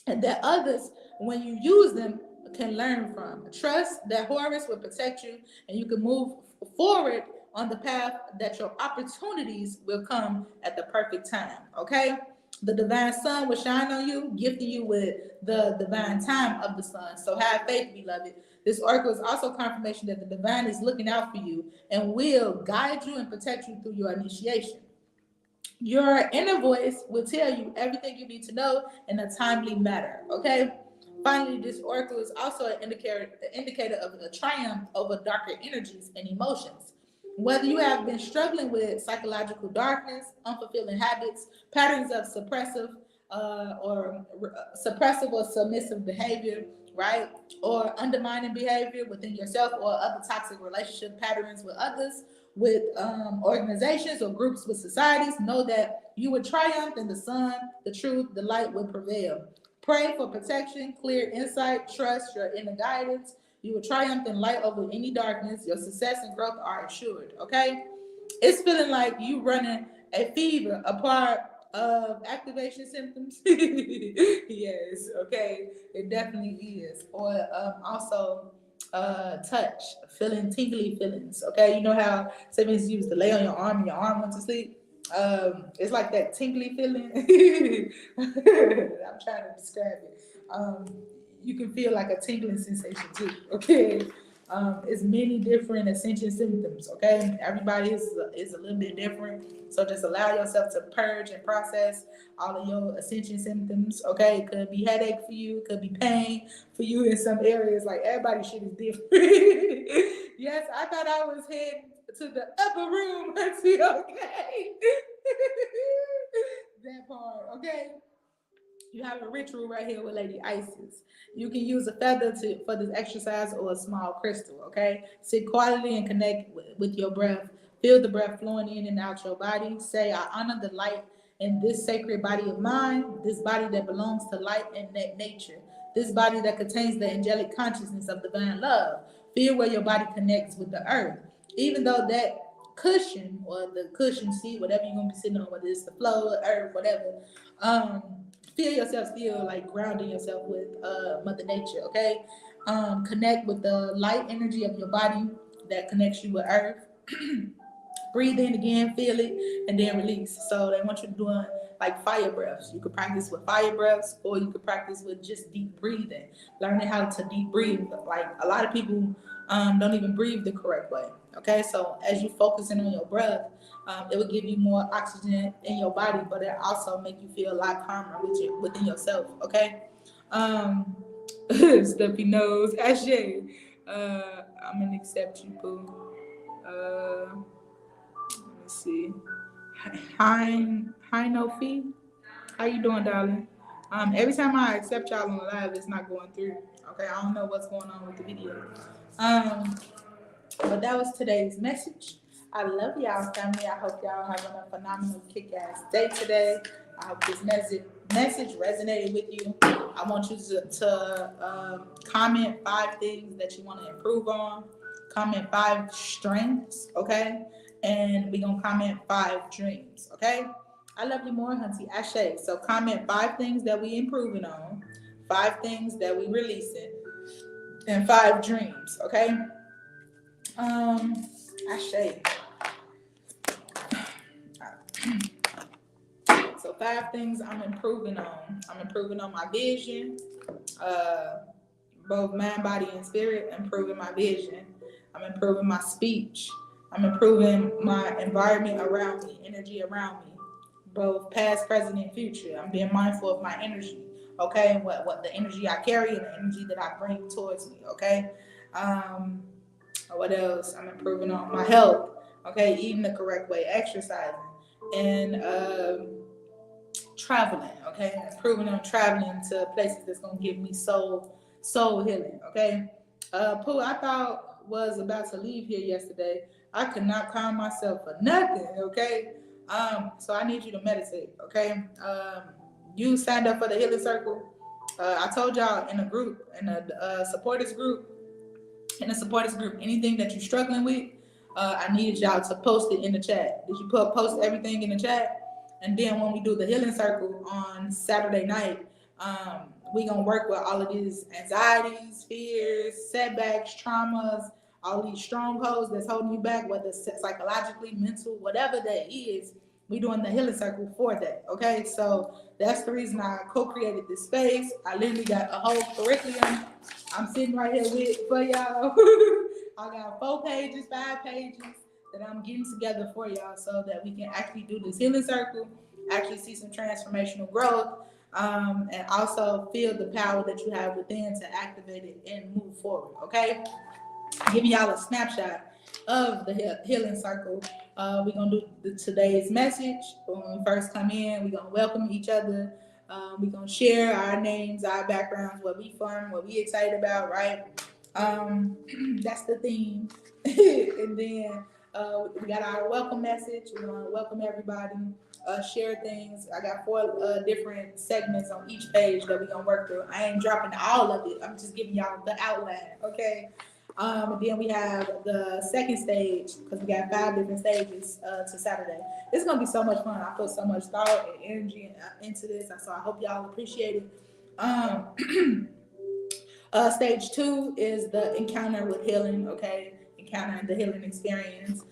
and that others, when you use them, can learn from. Trust that Horus will protect you and you can move forward on the path that your opportunities will come at the perfect time. Okay? The divine sun will shine on you, gifting you with the divine time of the sun. So have faith, beloved. This oracle is also confirmation that the divine is looking out for you and will guide you and protect you through your initiation. Your inner voice will tell you everything you need to know in a timely manner. Okay. Finally, this oracle is also an indicator of a triumph over darker energies and emotions. Whether you have been struggling with psychological darkness, unfulfilling habits, patterns of suppressive or submissive behavior, right? Or undermining behavior within yourself or other toxic relationship patterns with others, with organizations or groups with societies, know that you will triumph in the sun, the truth, the light will prevail. Pray for protection, clear insight, trust your inner guidance. You will triumph in light over any darkness. Your success and growth are assured, okay? It's feeling like you running a fever, a part of activation symptoms. Yes, okay, it definitely is. Or also touch, feeling tingly feelings. Okay, you know how sometimes you used to lay on your arm and your arm went to sleep. It's like that tingly feeling. I'm trying to describe it. You can feel like a tingling sensation too. Okay, it's many different ascension symptoms. Okay, everybody is a little bit different. So just allow yourself to purge and process all of your ascension symptoms. Okay, it could be headache for you, it could be pain for you in some areas. Like everybody's shit is different. Yes, I thought I was heading to the upper room. See, okay. That part, okay. You have a ritual right here with Lady Isis. You can use a feather for this exercise or a small crystal, okay? Sit quietly and connect with your breath. Feel the breath flowing in and out your body. Say, I honor the light in this sacred body of mine, this body that belongs to light and nature, this body that contains the angelic consciousness of divine love. Feel where your body connects with the earth. Even though that cushion or the cushion seat, whatever you're going to be sitting on, whether it's the floor, earth, whatever, um, feel yourself still like grounding yourself with Mother Nature, okay? Connect with the light energy of your body that connects you with Earth. Breathe in again, feel it, and then release. So they want you to do like fire breaths. You could practice with fire breaths, or you could practice with just deep breathing. Learning how to deep breathe. Like a lot of people don't even breathe the correct way. Okay, so as you focusing on your breath, it will give you more oxygen in your body, but it also make you feel a lot calmer within yourself. Okay, um, Stuffy nose, Ashe. I'm gonna accept you, boo. Let's see. Hi, no fee. How you doing, darling? Every time I accept y'all on the live, it's not going through. Okay, I don't know what's going on with the video. Um, but that was today's message. I love y'all, family. I hope y'all having a phenomenal kick-ass day today. I hope this message resonated with you. I want you to comment 5 things that you want to improve on. Comment 5 strengths, okay? And we're going to comment 5 dreams, okay? I love you more, Hunty Ashe. So comment 5 things that we improving on, 5 things that we releasing, and 5 dreams, okay? Ashe. So 5 things I'm improving on. I'm improving on my vision, both mind, body, and spirit. Improving my vision. I'm improving my speech. I'm improving my environment around me, energy around me, both past, present, and future. I'm being mindful of my energy. Okay, what the energy I carry and the energy that I bring towards me. Okay. What else? I'm improving on my health. Okay, eating the correct way, exercising, and traveling. Okay, improving on traveling to places that's gonna give me soul healing. Okay, Pooh, I thought was about to leave here yesterday. I could not calm myself for nothing. Okay, so I need you to meditate. Okay, you signed up for the healing circle. I told y'all in a group, in a supporters group. In the supporters group, anything that you're struggling with, I need y'all to post it in the chat. Did you post everything in the chat? And then when we do the healing circle on Saturday night, we gonna work with all of these anxieties, fears, setbacks, traumas, all these strongholds that's holding you back, whether it's psychologically, mental, whatever that is. We doing the healing circle for that. Okay, so that's the reason I co-created this space. I literally got a whole curriculum I'm sitting right here with for y'all. I got 4 pages, 5 pages that I'm getting together for y'all so that we can actually do this healing circle, actually see some transformational growth, and also feel the power that you have within to activate it and move forward. Okay, giving y'all a snapshot of the healing circle. We're gonna do today's message. When we first come in, we're gonna welcome each other. We're going to share our names, our backgrounds, what we from, what we excited about, right? That's the theme. And then we got our welcome message. We're going to welcome everybody, share things. I got 4 different segments on each page that we're going to work through. I ain't dropping all of it. I'm just giving y'all the outline, okay? And then we have the second stage, because we got 5 different stages to Saturday. It's going to be so much fun. I put so much thought and energy into this, so I hope y'all appreciate it. Stage 2 is the encounter with healing, okay? Encountering the healing experience.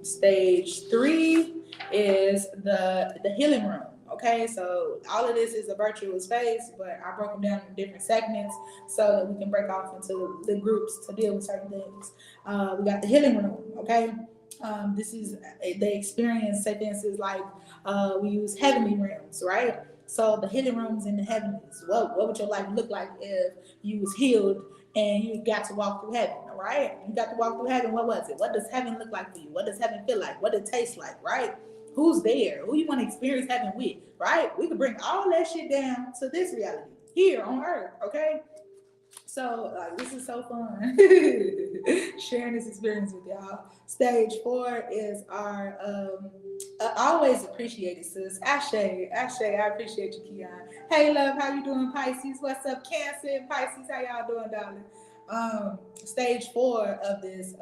Stage 3 is the healing room, okay? So all of this is a virtual space, but I broke them down in different segments so that we can break off into the groups to deal with certain things. We got the healing room, okay? This is the experience, say for instance, like we use heavenly realms, right? So the healing rooms in the heavens. What would your life look like if you was healed and you got to walk through heaven? All right, you got to walk through heaven. What was it? What does heaven look like for you? What does heaven feel like? What does it taste like? Right? Who's there? Who you want to experience heaven with? Right? We could bring all that shit down to this reality here on earth. Okay. So this is so fun sharing this experience with y'all. Stage 4 is our always appreciated sis Ashe. I appreciate you, Keon. Hey love, how you doing, Pisces? What's up, Cancer and Pisces? How y'all doing, darling? Stage 4 of this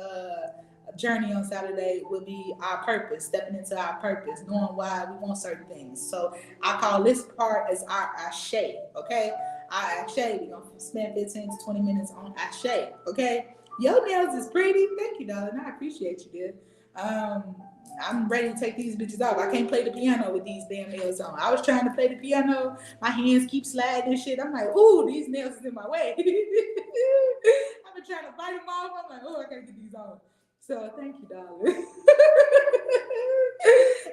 journey on Saturday will be our purpose, stepping into our purpose, knowing why we want certain things. So I call this part as our Ashe, okay? Our Ashe, we're going to spend 15 to 20 minutes on Ashe, okay? Your nails is pretty. Thank you, darling. I appreciate you, dear. I'm ready to take these bitches off. I can't play the piano with these damn nails on. I was trying to play the piano. My hands keep sliding and shit. I'm like, ooh, these nails is in my way. I've been trying to bite them off. I'm like, oh, I gotta get these off. So thank you, darling.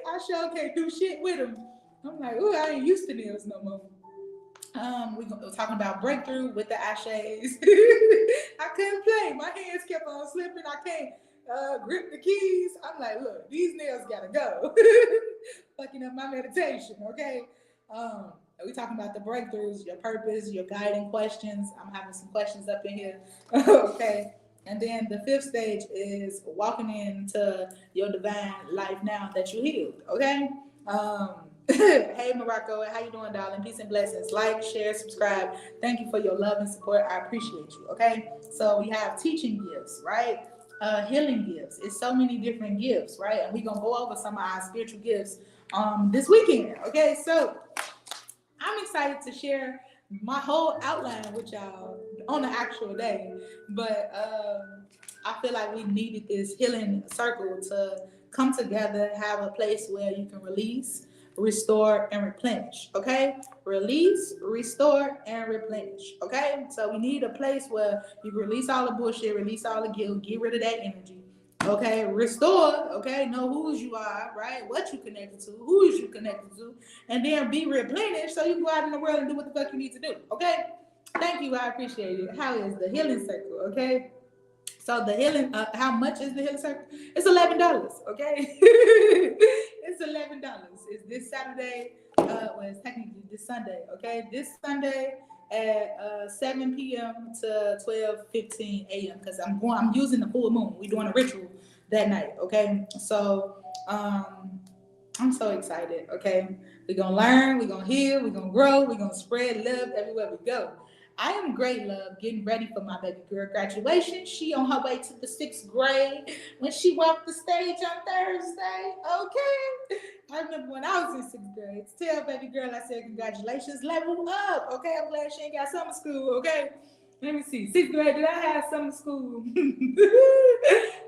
I sure can't do shit with them. I'm like, ooh, I ain't used to nails no more. We're talking about breakthrough with the Ashes. I couldn't play. My hands kept on slipping. I can't grip the keys. I'm like, look, these nails gotta go. Fucking up my meditation, okay? We're talking about the breakthroughs, your purpose, your guiding questions. I'm having some questions up in here. Okay. And then the 5th stage is walking into your divine life now that you healed. Okay. Hey Morocco, how you doing, darling? Peace and blessings. Like, share, subscribe. Thank you for your love and support. I appreciate you. Okay. So we have teaching gifts, right? Healing gifts. It's so many different gifts, right? And we're gonna go over some of our spiritual gifts this weekend. Okay, so I'm excited to share my whole outline with y'all on the actual day, but I feel like we needed this healing circle to come together, have a place where you can release, restore, and replenish. Okay, release, restore, and replenish. Okay, so we need a place where you release all the bullshit, release all the guilt, get rid of that energy. Okay, restore. Okay, know whose you are, right? What you connected to, who is you connected to, and then be replenished so you can go out in the world and do what the fuck you need to do. Okay, thank you. I appreciate it. How is the healing circle? Okay. So the healing, how much is the healing circle? It's $11. Okay, it's $11. It's this Saturday. Well, it's technically this Sunday. Okay, this Sunday at 7 p.m. to 12:15 a.m. because I'm using the full moon. We're doing a ritual that night. Okay, so I'm so excited. Okay, we're gonna learn, we're gonna heal, we're gonna grow, we're gonna spread love everywhere we go. I am great, love, getting ready for my baby girl graduation. She on her way to the 6th grade when she walked the stage on Thursday. Okay. I remember when I was in 6th grade to tell baby girl, I said, congratulations, level up. Okay, I'm glad she ain't got summer school. Okay. Let me see. 6th grade, did I have summer school?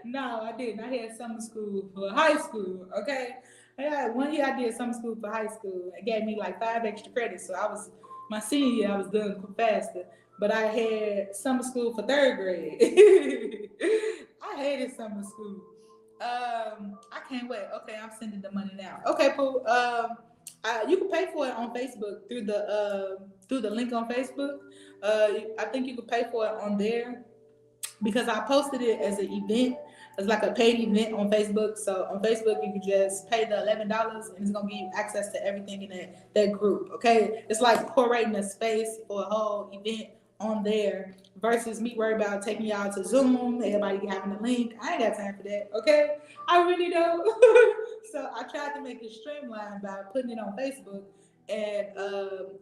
No, I didn't. I had summer school for high school. Okay. One year I did summer school for high school. It gave me like 5 extra credits. So my senior year, I was done faster. But I had summer school for 3rd grade. I hated summer school. I can't wait. Okay, I'm sending the money now. Okay, Pooh. You can pay for it on Facebook through the link on Facebook. I think you can pay for it on there because I posted it as an event It's like a paid event on Facebook. So on Facebook, you can just pay the $11 and it's gonna give you access to everything in that group. Okay, it's like curating a space for a whole event on there versus me worry about taking y'all to Zoom, everybody having a link. I ain't got time for that. Okay, I really don't. So I tried to make it streamlined by putting it on Facebook, and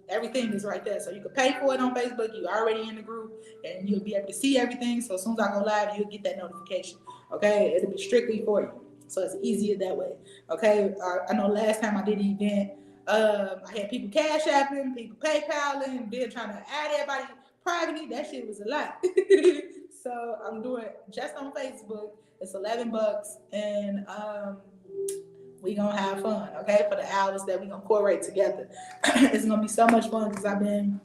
everything is right there. So you can pay for it on Facebook. You're already in the group, and you'll be able to see everything. So as soon as I go live, you'll get that notification. Okay, it'll be strictly for you, so it's easier that way. Okay, I know last time I did an event, I had people cash apping, people PayPaling, then trying to add everybody privately. That shit was a lot. So I'm doing it just on Facebook. It's $11, and we gonna have fun, okay? For the hours that we gonna curate together, it's gonna be so much fun because I've been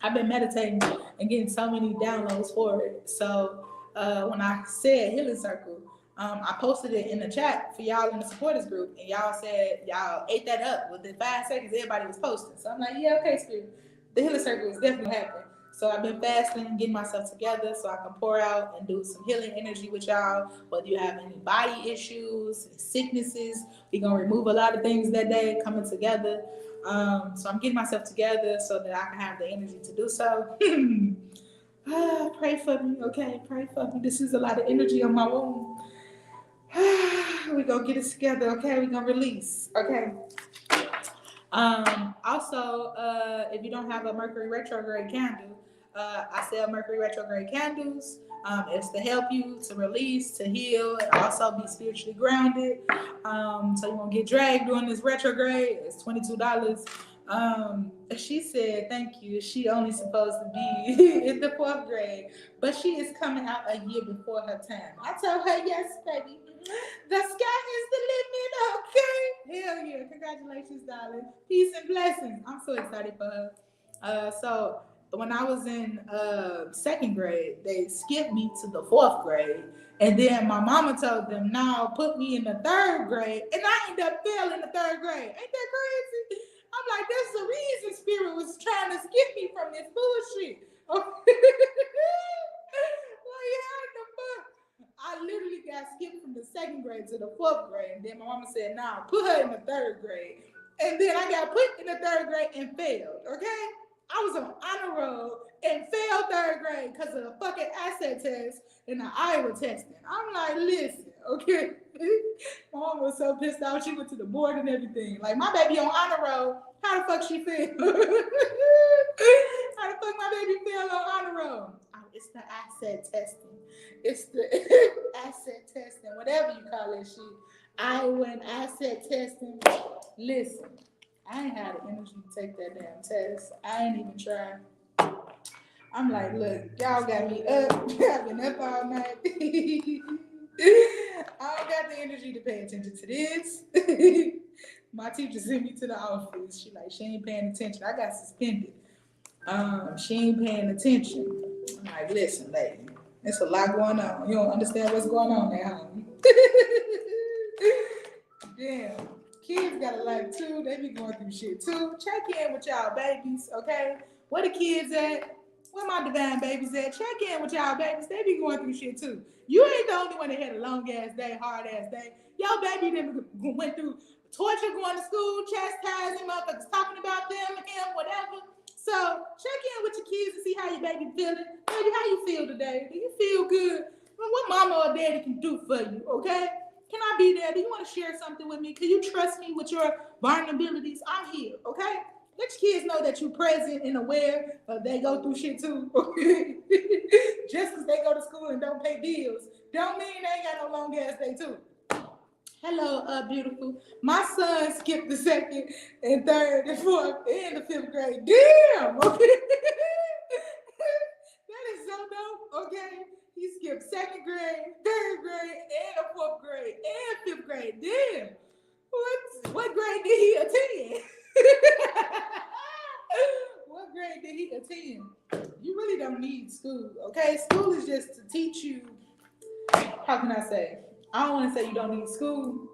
meditating and getting so many downloads for it. So when I said healing circle, I posted it in the chat for y'all in the supporters group, and y'all said y'all ate that up within 5 seconds. Everybody was posting, so I'm like, yeah, okay, Spirit, the healing circle is definitely happening. So I've been fasting, getting myself together so I can pour out and do some healing energy with y'all. Whether you have any body issues, sicknesses, we're gonna remove a lot of things that day coming together. So I'm getting myself together so that I can have the energy to do so. Pray for me, okay? Pray for me. This is a lot of energy on my womb. We're gonna get it together, okay? We're gonna release, okay? Also, if you don't have a Mercury retrograde candle, I sell Mercury retrograde candles. It's to help you to release, to heal, and also be spiritually grounded. So you won't get dragged during this retrograde. It's $22. She said, thank you. She only supposed to be in the 4th grade, but she is coming out a year before her time. I told her, yes, baby. The sky is the limit, okay? Hell yeah. Congratulations, darling. Peace and blessings. I'm so excited for her. So when I was in 2nd grade, they skipped me to the 4th grade. And then my mama told them, now put me in the 3rd grade. And I ended up failing the 3rd grade. Ain't that crazy? I'm like, that's the reason Spirit was trying to skip me from this bullshit. Like, how the fuck? I literally got skipped from the 2nd grade to the 4th grade. And then my mama said, nah, put her in the 3rd grade. And then I got put in the 3rd grade and failed, okay? I was on honor roll and failed 3rd grade because of the fucking asset test and the Iowa testing. I'm like, listen, okay? My mom was so pissed off. She went to the board and everything. Like, my baby on honor roll, how the fuck she failed? How the fuck my baby failed on honor roll? Oh, it's the asset testing. It's the asset testing, whatever you call that shit. Iowa and asset testing. Listen, I ain't had the energy to take that damn test. I ain't even tried. I'm like, look, y'all got me up. I've been up all night. I don't got the energy to pay attention to this. My teacher sent me to the office. She ain't paying attention. I got suspended. She ain't paying attention. I'm like, listen, lady, there's a lot going on. You don't understand what's going on at home. Damn. Kids got a life too. They be going through shit too. Check in with y'all babies, okay? Where the kids at? Where my divine babies at? Check in with y'all babies. They be going through shit too. You ain't the only one that had a long ass day, hard ass day. Your baby them went through torture, going to school, chastising motherfuckers, talking about them, him, whatever. So check in with your kids and see how your baby feeling. Baby, how you feel today? Do you feel good? What mama or daddy can do for you, okay? Can I be there? Do you want to share something with me? Can you trust me with your vulnerabilities? I'm here, okay? Let your kids know that you're present and aware, but they go through shit too. Just because they go to school and don't pay bills, don't mean they ain't got no long ass day too. Hello, beautiful. My son skipped the 2nd and 3rd and 4th and the 5th grade. Damn, okay. That is so dope, okay? He skipped 2nd grade, 3rd grade, and the 4th grade, and 5th grade. Damn. What grade did he attend? What grade did he attend? You really don't need school, okay? School is just to teach you, how can I say? I don't want to say you don't need school.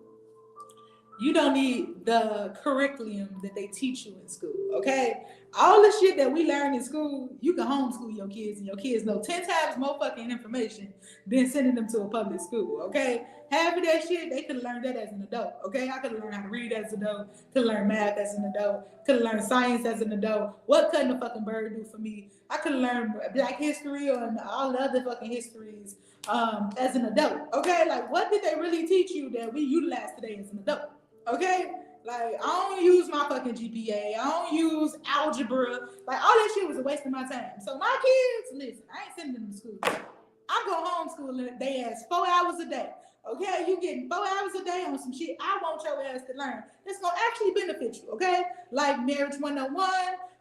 You don't need the curriculum that they teach you in school, okay? All the shit that we learn in school, you can homeschool your kids, and your kids know 10 times more fucking information than sending them to a public school, okay? Half of that shit, they could have learned that as an adult, okay? I could have learned how to read as an adult, could have learned math as an adult, could have learned science as an adult. What couldn't a fucking bird do for me? I could have learned Black history and all the other fucking histories as an adult, okay? Like, what did they really teach you that we utilize today as an adult, okay? Like, I don't use my fucking GPA. I don't use algebra. Like, all that shit was a waste of my time. So my kids, listen, I ain't sending them to school. I go homeschool they ass 4 hours a day. Okay, you getting 4 hours a day on some shit I want your ass to learn. That's gonna actually benefit you, okay? Like marriage 101,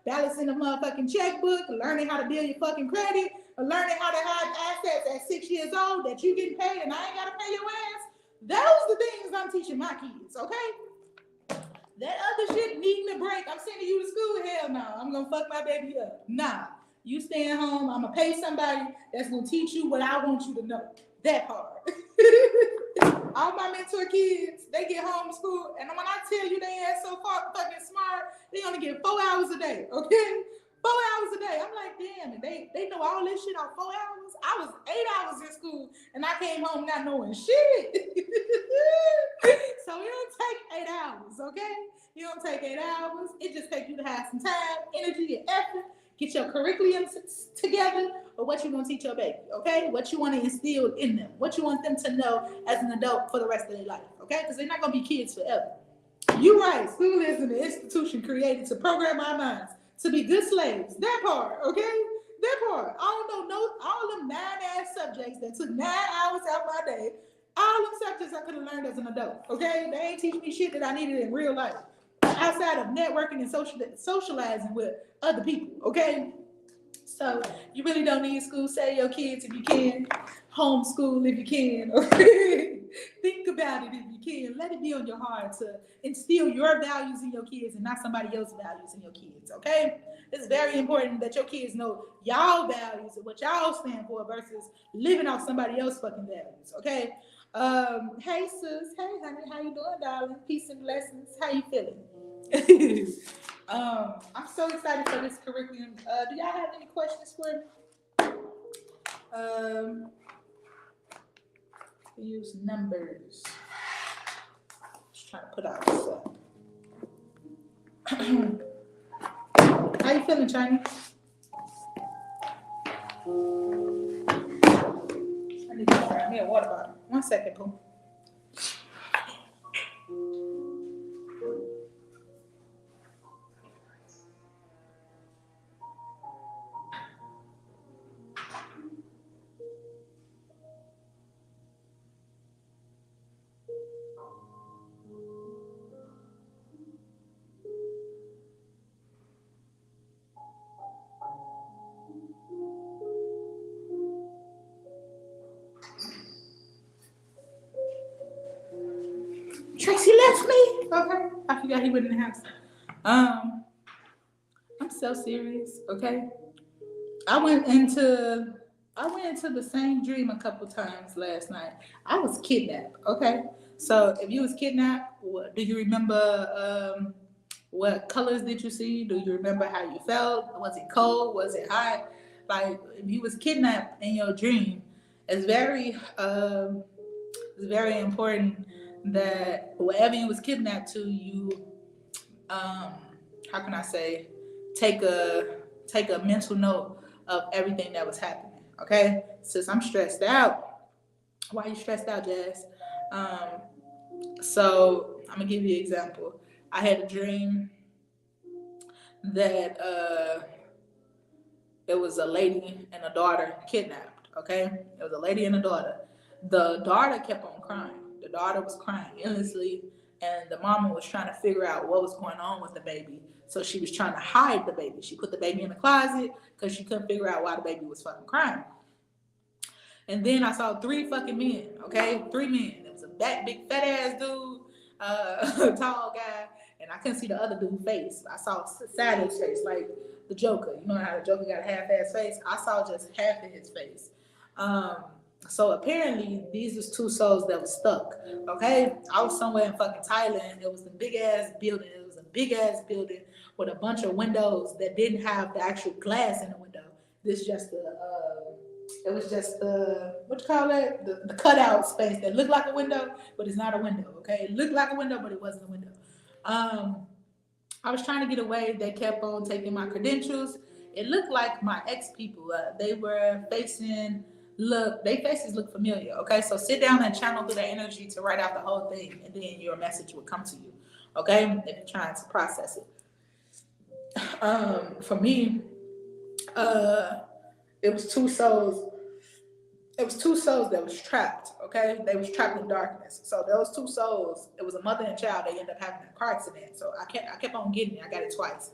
balancing the motherfucking checkbook, learning how to build your fucking credit, or learning how to hide assets at 6 years old that you getting paid and I ain't gotta pay your ass. Those are the things I'm teaching my kids, okay? That other shit needing a break, I'm sending you to school, hell no. I'm gonna fuck my baby up. Nah. You staying home, I'm gonna pay somebody that's gonna teach you what I want you to know. That part. All my mentor kids, they get homeschooled, and when I tell you they are so fucking smart, they only get 4 hours a day, okay? 4 hours a day. I'm like, damn, and they know all this shit on 4 hours. I was 8 hours in school, and I came home not knowing shit. So it don't take 8 hours, okay? It don't take 8 hours. It just takes you to have some time, energy, and effort. Get your curriculum together, or what you gonna teach your baby, okay? What you want to instill in them, what you want them to know as an adult for the rest of their life, okay? Because they're not gonna be kids forever. You're right. School is an institution created to program our minds to be good slaves. That part, okay? That part. I don't know all them 9-ass subjects that took 9 hours out my day. All them subjects I could have learned as an adult, okay? They ain't teach me shit that I needed in real life outside of networking and socializing with other people, okay? So you really don't need school. Say to your kids if you can. Homeschool if you can, okay? Think about it if you can. Let it be on your heart to instill your values in your kids and not somebody else's values in your kids, okay? It's very important that your kids know y'all values and what y'all stand for versus living off somebody else's fucking values, okay? Hey sis, hey honey, how you doing, darling? Peace and blessings. How you feeling? I'm so excited for this curriculum. Do y'all have any questions for me? Use numbers. Just trying to put out stuff. How you feeling, China? I need to grab me a water bottle. 1 second, Pooh. Tracy left me. Okay. I forgot he was in the house. I'm so serious, okay? I went into the same dream a couple times last night. I was kidnapped, okay? So if you was kidnapped, do you remember what colors did you see? Do you remember how you felt? Was it cold? Was it hot? Like if you was kidnapped in your dream, it's very important that wherever you was kidnapped to, you how can I say, take a mental note of everything that was happening. Okay, since I'm stressed out, why are you stressed out, Jazz? So I'm gonna give you an example. I had a dream that it was a lady and a daughter kidnapped. Okay, it was a lady and a daughter. The daughter kept on crying. The daughter was crying endlessly, and the mama was trying to figure out what was going on with the baby. So she was trying to hide the baby. She put the baby in the closet because she couldn't figure out why the baby was fucking crying. And then I saw 3 fucking men, okay? 3 men. There was a big fat ass dude, a tall guy, and I couldn't see the other dude's face. I saw side of his face, like the Joker. You know how the Joker got a half-ass face? I saw just half of his face. So apparently these was 2 souls that was stuck, okay? I was somewhere in fucking Thailand. It was the big ass building. It was a big ass building with a bunch of windows that didn't have the actual glass in the window. This just it was just the, what you call it, the cutout space that looked like a window, but it's not a window. Okay, it looked like a window, but it wasn't a window. I was trying to get away. They kept on taking my credentials. It looked like my ex people. They were facing. Look, their faces look familiar. Okay, so sit down and channel through their energy to write out the whole thing, and then your message will come to you. Okay, if you're trying to process it. For me, it was two souls. It was two souls that was trapped. Okay, they was trapped in darkness. So those two souls, it was a mother and child. They ended up having a car accident. So I kept on getting it. I got it twice.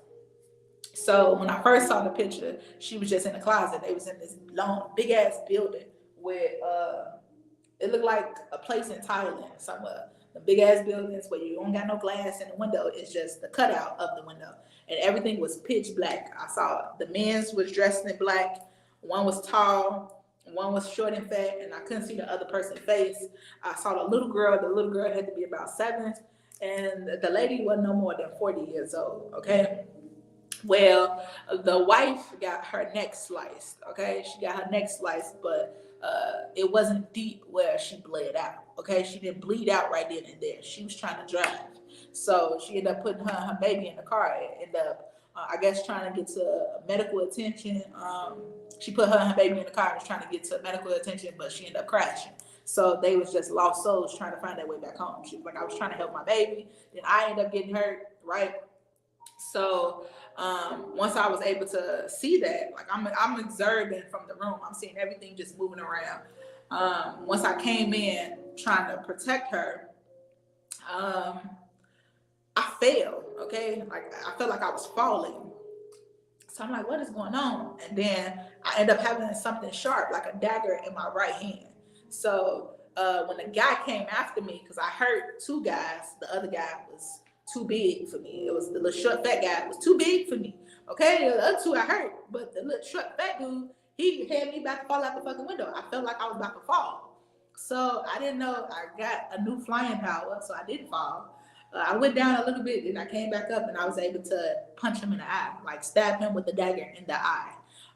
So when I first saw the picture, she was just in the closet. They was in this long, big ass building with it looked like a place in Thailand somewhere. The big ass buildings where you don't got no glass in the window. It's just the cutout of the window, and everything was pitch black. I saw the men's was dressed in black. One was tall, one was short and fat, and I couldn't see the other person's face. I saw the little girl. The little girl had to be about 7, and the lady wasn't no more than 40 years old. Okay. Well, the wife got her neck sliced. Okay, she got her neck sliced, but it wasn't deep where she bled out. Okay, she didn't bleed out right then and there. She was trying to drive, so she ended up putting her baby in the car. Ended up, I guess, trying to get to medical attention. She put her baby in the car and was trying to get to medical attention, but she ended up crashing. So they was just lost souls trying to find their way back home. She was like, I was trying to help my baby, then I ended up getting hurt. Right. So once I was able to see that, like I'm observing from the room, I'm seeing everything just moving around. Once I came in trying to protect her, I fell. Okay, like I felt like I was falling. So I'm like, what is going on? And then I end up having something sharp, like a dagger, in my right hand. So when the guy came after me, because I hurt 2 guys, the other guy was too big for me. It was the little short fat guy was too big for me. Okay, the other 2 I hurt, but the little short fat dude, he had me about to fall out the fucking window. I felt like I was about to fall. So I didn't know I got a new flying power, so I didn't fall. I went down a little bit and I came back up and I was able to punch him in the eye, like stab him with the dagger in the eye.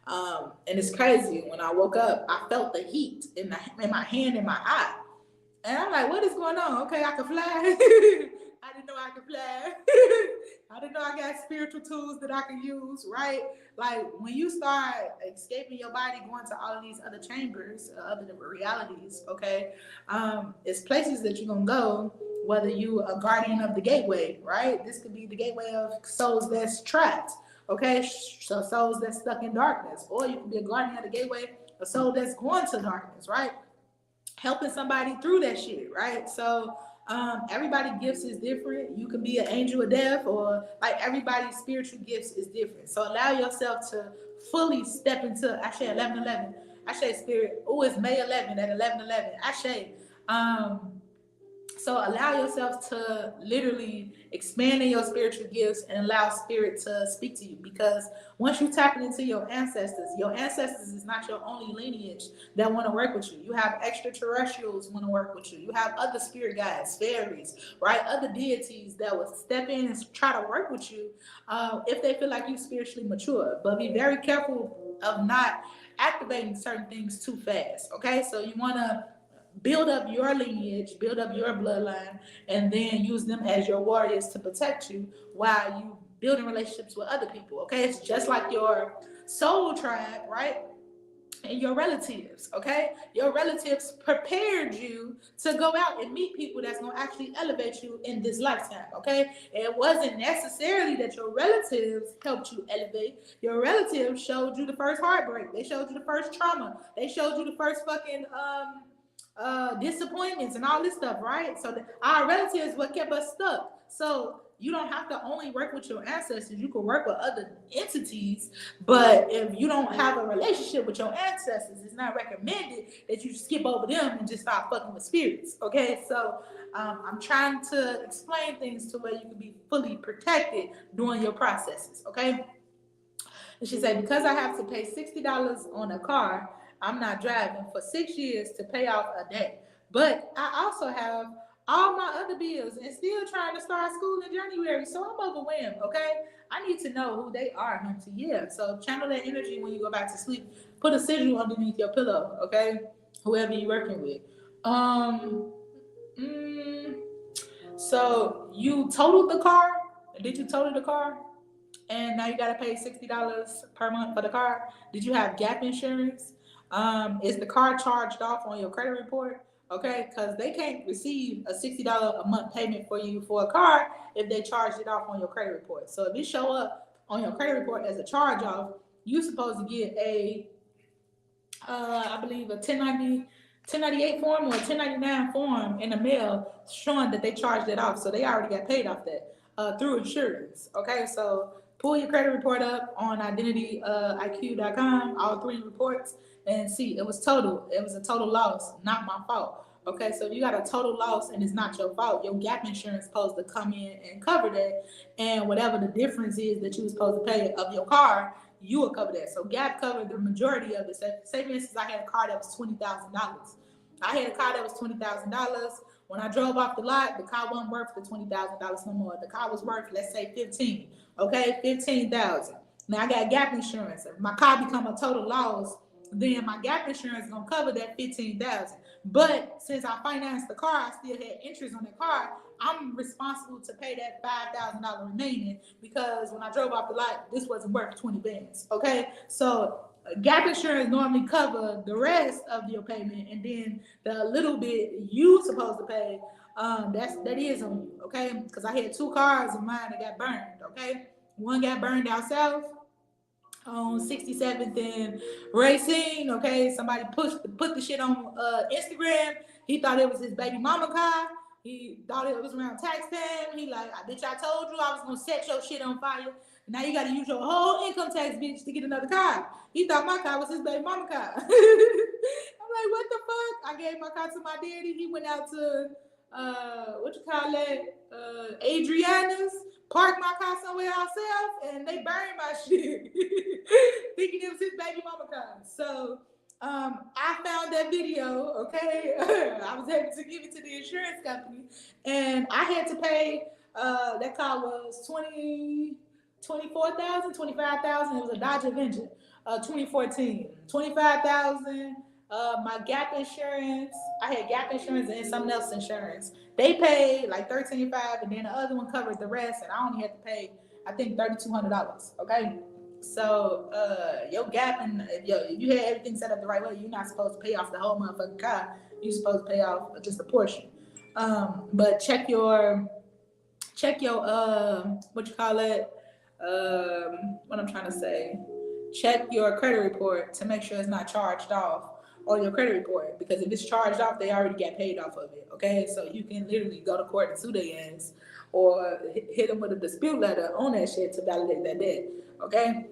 And it's crazy. When I woke up, I felt the heat in my hand and my eye. And I'm like, what is going on? Okay, I can fly. I didn't know I could fly. I didn't know I got spiritual tools that I can use, right? Like when you start escaping your body, going to all of these other chambers, other realities, okay? It's places that you're going to go, whether you a guardian of the gateway, right? This could be the gateway of souls that's trapped, okay? So souls that's stuck in darkness. Or you could be a guardian of the gateway, a soul that's going to darkness, right? Helping somebody through that shit, right? So everybody's gifts is different. You can be an angel of death, or like everybody's spiritual gifts is different. So allow yourself to fully step into Ashe 11:11. Ashe spirit. Oh, it's May 11 at 11:11. Ashe. So allow yourself to literally expand in your spiritual gifts and allow spirit to speak to you, because once you tap into your ancestors is not your only lineage that want to work with you. You have extraterrestrials want to work with you. You have other spirit guides, fairies, right? Other deities that will step in and try to work with you if they feel like you're spiritually mature. But be very careful of not activating certain things too fast, okay? So you want to build up your lineage, build up your bloodline, and then use them as your warriors to protect you while you building relationships with other people. Okay, it's just like your soul tribe, right? And your relatives. Okay, your relatives prepared you to go out and meet people that's going to actually elevate you in this lifetime. Okay, it wasn't necessarily that your relatives helped you elevate. Your relatives showed you the first heartbreak. They showed you the first trauma. They showed you the first fucking disappointments and all this stuff, right? So our relatives what kept us stuck. So you don't have to only work with your ancestors. You can work with other entities, but if you don't have a relationship with your ancestors, it's not recommended that you skip over them and just start fucking with spirits. Okay, so I'm trying to explain things to where you can be fully protected during your processes. Okay, and she said, because I have to pay $60 on a car, I'm not driving for 6 years to pay off a debt. But I also have all my other bills, and still trying to start school in January. So I'm overwhelmed, okay? I need to know who they are, Hunty. Yeah. So channel that energy when you go back to sleep. Put a sigil underneath your pillow, okay? Whoever you're working with. Um, mm, so you totaled the car? Did you total the car? And now you gotta pay $60 per month for the car. Did you have gap insurance? Is the car charged off on your credit report? Okay, because they can't receive a $60 a month payment for you for a car if they charged it off on your credit report. So if it show up on your credit report as a charge off, you're supposed to get a I believe a 1098 form or a 1099 form in the mail showing that they charged it off. So they already got paid off that through insurance. Okay, so pull your credit report up on identityiq.com, all three reports, and see it was total. It was a total loss, not my fault. Okay, so if you got a total loss and it's not your fault, your gap insurance is supposed to come in and cover that, and whatever the difference is that you were supposed to pay of your car, you will cover that. So Gap covered the majority of it. Say for instance, I had a car that was $20,000. I had a car that was $20,000. When I drove off the lot, the car wasn't worth the $20,000 no more. The car was worth, let's say, 15. Okay, 15,000. Now I got gap insurance. If my car become a total loss, then my gap insurance is gonna cover that 15,000. But since I financed the car, I still had interest on the car. I'm responsible to pay that $5,000 remaining because when I drove off the lot, this wasn't worth 20 bands. Okay, so gap insurance normally cover the rest of your payment, and then the little bit you supposed to pay, that is on you. Okay, because I had two cars of mine that got burned. Okay, one got burned out south on 67th and Racine. Okay, somebody put the shit on Instagram. He thought it was his baby mama car. He thought it was around tax time. He like, bitch, I told you I was gonna set your shit on fire. Now you gotta use your whole income tax, bitch, to get another car. He thought my car was his baby mama car. I'm like, what the fuck? I gave my car to my daddy. He went out to Adriana's, parked my car somewhere ourselves, and they burned my shit, thinking it was his baby mama car. So I found that video, okay? I was able to give it to the insurance company, and I had to pay, that car was 24,000, 25,000. It was a Dodge Avenger, 2014. 25,000. My gap insurance, I had gap insurance and something else insurance. They paid like $13,500, and then the other one covered the rest, and I only had to pay, I think, $3,200. Okay, so your gap, and if you had everything set up the right way, you're not supposed to pay off the whole motherfucking car. You're supposed to pay off just a portion. But check your what you call it? What I'm trying to say. Check your credit report to make sure it's not charged off on your credit report, because if it's charged off, they already got paid off of it. Okay, so you can literally go to court and sue their ass, or hit them with a dispute letter on that shit to validate that debt. Okay.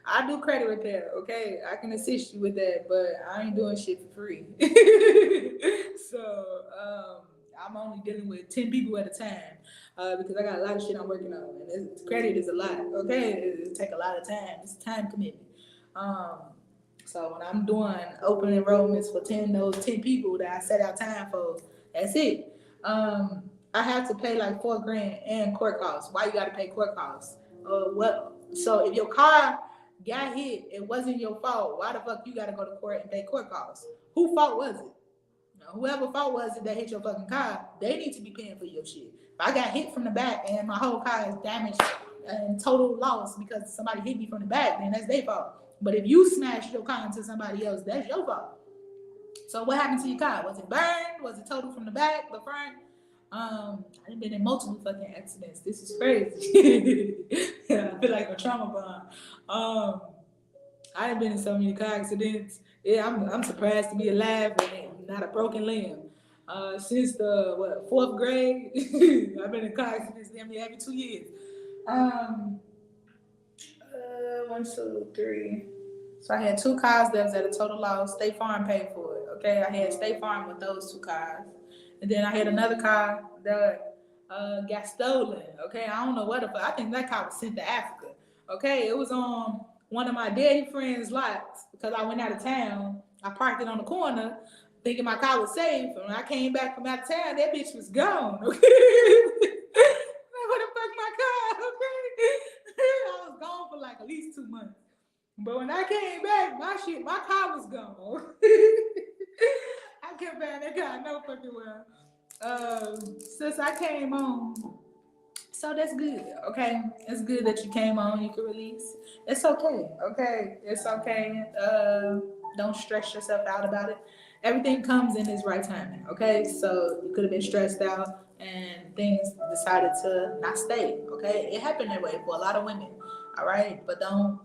I do credit repair. Okay, I can assist you with that, but I ain't doing shit for free. So I'm only dealing with 10 people at a time, because I got a lot of shit I'm working on, and credit is a lot. Okay, it take a lot of time. It's a time commitment. So when I'm doing open enrollments for 10 people that I set out time for, that's it. I have to pay like $4,000 and court costs. Why you got to pay court costs? So if your car got hit, it wasn't your fault. Why the fuck you got to go to court and pay court costs? Whose fault was it? Whoever fault was it that hit your fucking car, they need to be paying for your shit. If I got hit from the back and my whole car is damaged and total loss because somebody hit me from the back, then that's their fault. But if you smashed your car into somebody else, that's your fault. So what happened to your car? Was it burned? Was it totaled from the back, the front? I've been in multiple fucking accidents. This is crazy. I feel like a trauma bomb. I've been in so many car accidents. Yeah, I'm surprised to be alive and not a broken limb. Since the fourth grade, I've been in car accidents every 2 years. 1, 2, 3. So I had 2 cars that was at a total loss. State Farm paid for it. Okay, I had State Farm with those 2 cars, and then I had another car that got stolen. Okay, I don't know what the fuck. I think that car was sent to Africa. Okay, it was on one of my daddy friends' lots because I went out of town. I parked it on the corner. thinking my car was safe. And when I came back from out of town, that bitch was gone. Okay. Where the fuck my car? Okay. I was gone for like at least 2 months. But when I came back, my car was gone. I couldn't find that car no fucking well. Since I came on, so that's good, okay? It's good that you came on, you can release. It's okay, okay? It's okay. Don't stress yourself out about it. Everything comes in its right timing, okay? So you could have been stressed out and things decided to not stay, okay? It happened that way for a lot of women, all right? But don't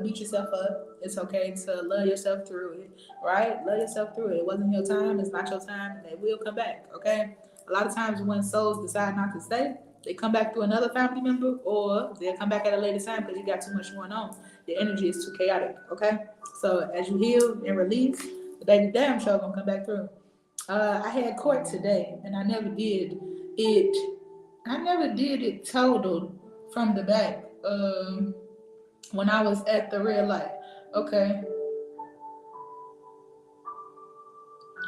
beat yourself up. It's okay to love yourself through it, right? Love yourself through it. It wasn't your time, it's not your time, and they will come back, okay? A lot of times when souls decide not to stay, they come back through another family member, or they'll come back at a later time because you got too much going on. The energy is too chaotic, okay? So as you heal and release, the baby damn sure gonna come back through. I had court today, and I never did it. I never did it total from the back. When I was at the red light, okay.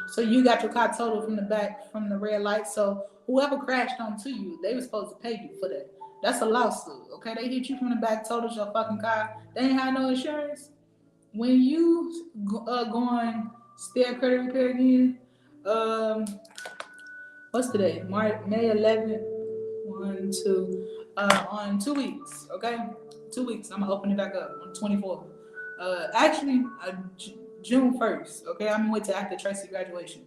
So you got your car totaled from the back from the red light. So whoever crashed onto you, they were supposed to pay you for that. That's a lawsuit, okay? They hit you from the back, totaled your fucking car. They ain't have no insurance. When you going stay at credit repair again, what's today? May 11th, 1, 2, on 2 weeks, okay? 2 weeks. I'm gonna open it back up on the 24th. Actually, June 1st, okay? I'm gonna wait till after Tracy graduation,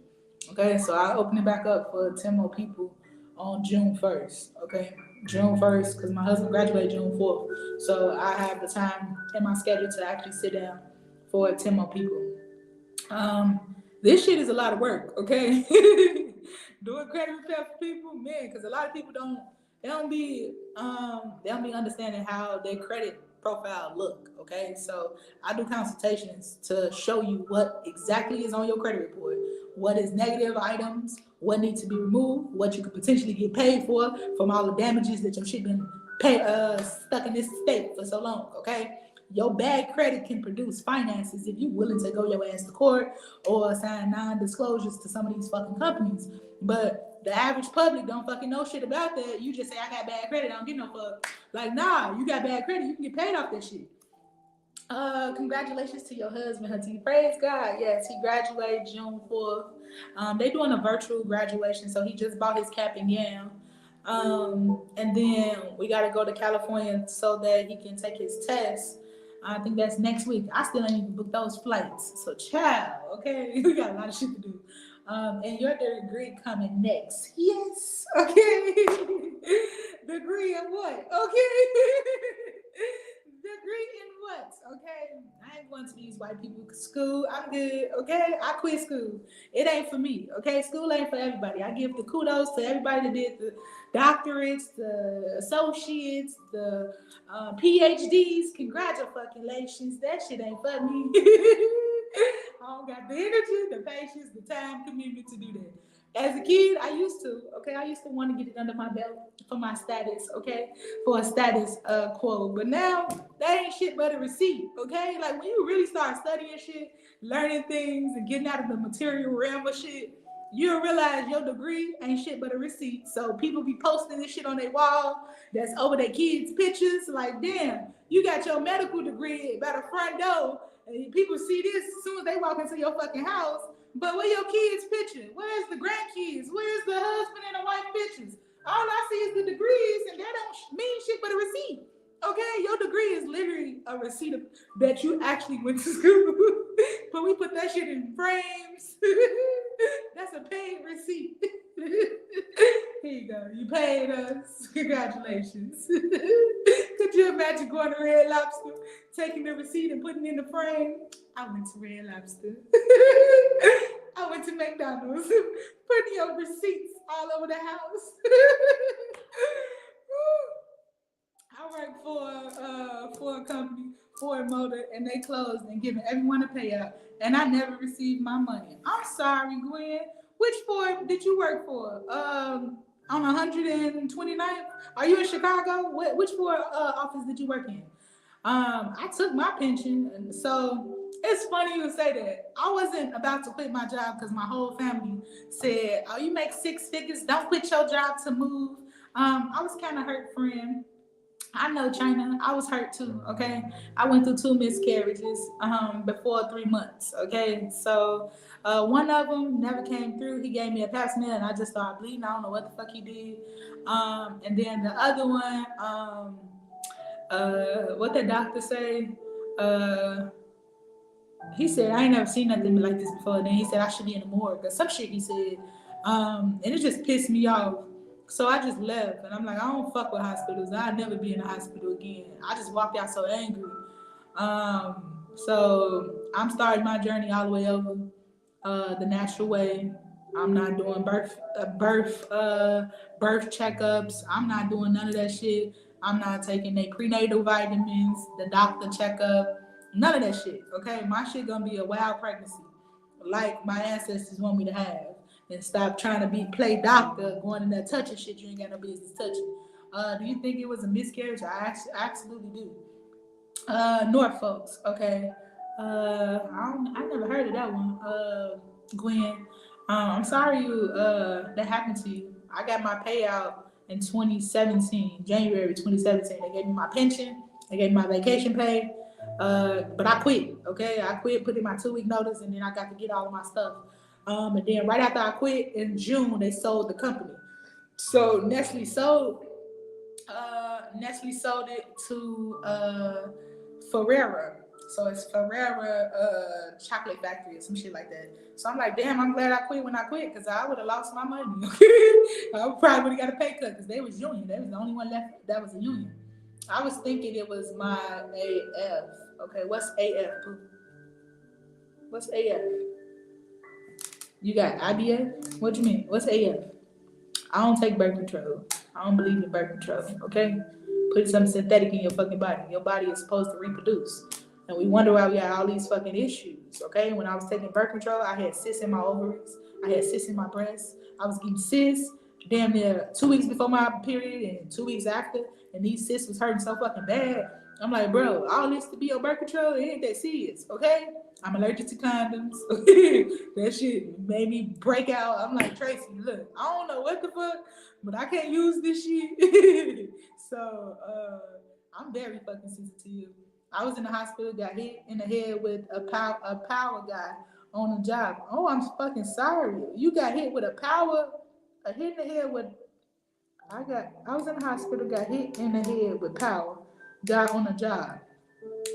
okay? So I'll open it back up for 10 more people on June 1st, okay? June 1st, because my husband graduated June 4th. So I have the time in my schedule to actually sit down for 10 more people. This shit is a lot of work, okay? Doing credit repair for people, man, because a lot of people they don't be understanding how their credit profile look, okay? So I do consultations to show you what exactly is on your credit report, what is negative items, what needs to be removed, what you could potentially get paid for from all the damages that your shit been stuck in this state for so long, okay? Your bad credit can produce finances if you're willing to go your ass to court or sign non-disclosures to some of these fucking companies. But the average public don't fucking know shit about that. You just say, I got bad credit, I don't get no fuck. Like, nah, you got bad credit, you can get paid off that shit. Congratulations to your husband, Hati. Praise God. Yes, he graduated June 4th. They doing a virtual graduation, so he just bought his cap and gown. And then we got to go to California so that he can take his test. I think that's next week. I still ain't even booked those flights. So, child, okay, we got a lot of shit to do. And your degree coming next. Yes, okay. Degree in what? Okay. Degree in what? Okay. I ain't going to these white people school. I'm good. Okay. I quit school. It ain't for me. Okay. School ain't for everybody. I give the kudos to everybody that did the doctorates, the associates, the PhDs. Congratulations. That shit ain't for me. I don't got the energy, the patience, the time commitment to do that. As a kid, I used to want to get it under my belt for my status, okay? For a status quo. But now, that ain't shit but a receipt, okay? Like, when you really start studying shit, learning things, and getting out of the material realm of shit, you'll realize your degree ain't shit but a receipt. So people be posting this shit on their wall that's over their kids' pictures. Like, damn, you got your medical degree by the front door, and people see this as soon as they walk into your fucking house. But where your kids' picture? Where's the grandkids? Where's the husband and the wife pictures? All I see is the degrees, and that don't mean shit but a receipt. Okay, your degree is literally a receipt that you actually went to school. But we put that shit in frames. That's a paid receipt. Here you go. You paid us. Congratulations. Could you imagine going to Red Lobster, taking the receipt and putting it in the frame? I went to Red Lobster. I went to McDonald's, putting your receipts all over the house. I work for a company, Ford Motor, and they closed and giving everyone a payout, and I never received my money. I'm sorry, Gwen. Which Ford did you work for? On 129th? Are you in Chicago? Which Ford office did you work in? I took my pension, and so it's funny you say that. I wasn't about to quit my job because my whole family said, "Oh, you make six figures. Don't quit your job to move." I was kind of hurt, friend. I know, China. I was hurt too. Okay, I went through two miscarriages before 3 months. Okay, so one of them never came through. He gave me a pap smear, and I just started bleeding. I don't know what the fuck he did. And then the other one, what the doctor say? Uh, he said I ain't never seen nothing like this before. And then he said I should be in the morgue or some shit. He said, and it just pissed me off. So I just left, and I'm like, I don't fuck with hospitals. I'll never be in a hospital again. I just walked out so angry. So I'm starting my journey all the way over the natural way. I'm not doing birth checkups. I'm not doing none of that shit. I'm not taking their prenatal vitamins, the doctor checkup, none of that shit. Okay, my shit gonna be a wild pregnancy, like my ancestors want me to have. And stop trying to play doctor, going in there touching shit you ain't got no business touching. Do you think it was a miscarriage? I absolutely do. Norfolk's, okay. I never heard of that one. Gwen, I'm sorry you that happened to you. I got my payout in 2017, January 2017. They gave me my pension, they gave me my vacation pay, but I quit. Okay, I quit, put in my 2 week notice, and then I got to get all of my stuff. And then right after I quit in June, they sold the company. So Nestle sold it to Ferrera. So it's Ferrera Chocolate Factory or some shit like that. So I'm like, damn, I'm glad I quit when I quit because I would have lost my money. I probably would have got a pay cut because they was union. They was the only one left that was a union. I was thinking it was my AF. Okay, what's AF? What's AF? You got IBA? What you mean? What's AF? I don't take birth control. I don't believe in birth control. Okay? Put something synthetic in your fucking body. Your body is supposed to reproduce. And we wonder why we got all these fucking issues. Okay? When I was taking birth control, I had cysts in my ovaries. I had cysts in my breasts. I was getting cysts damn near 2 weeks before my period and 2 weeks after. And these cysts was hurting so fucking bad. I'm like, bro, all this to be on birth control, it ain't that serious. Okay? I'm allergic to condoms. That shit made me break out. I'm like, Tracy, look, I don't know what the fuck, but I can't use this shit. So I'm very fucking sensitive. I was in the hospital, got hit in the head with a power guy on the job. Oh, I'm fucking sorry. You got hit with a hit in the head with. I was in the hospital, got hit in the head with power guy on the job.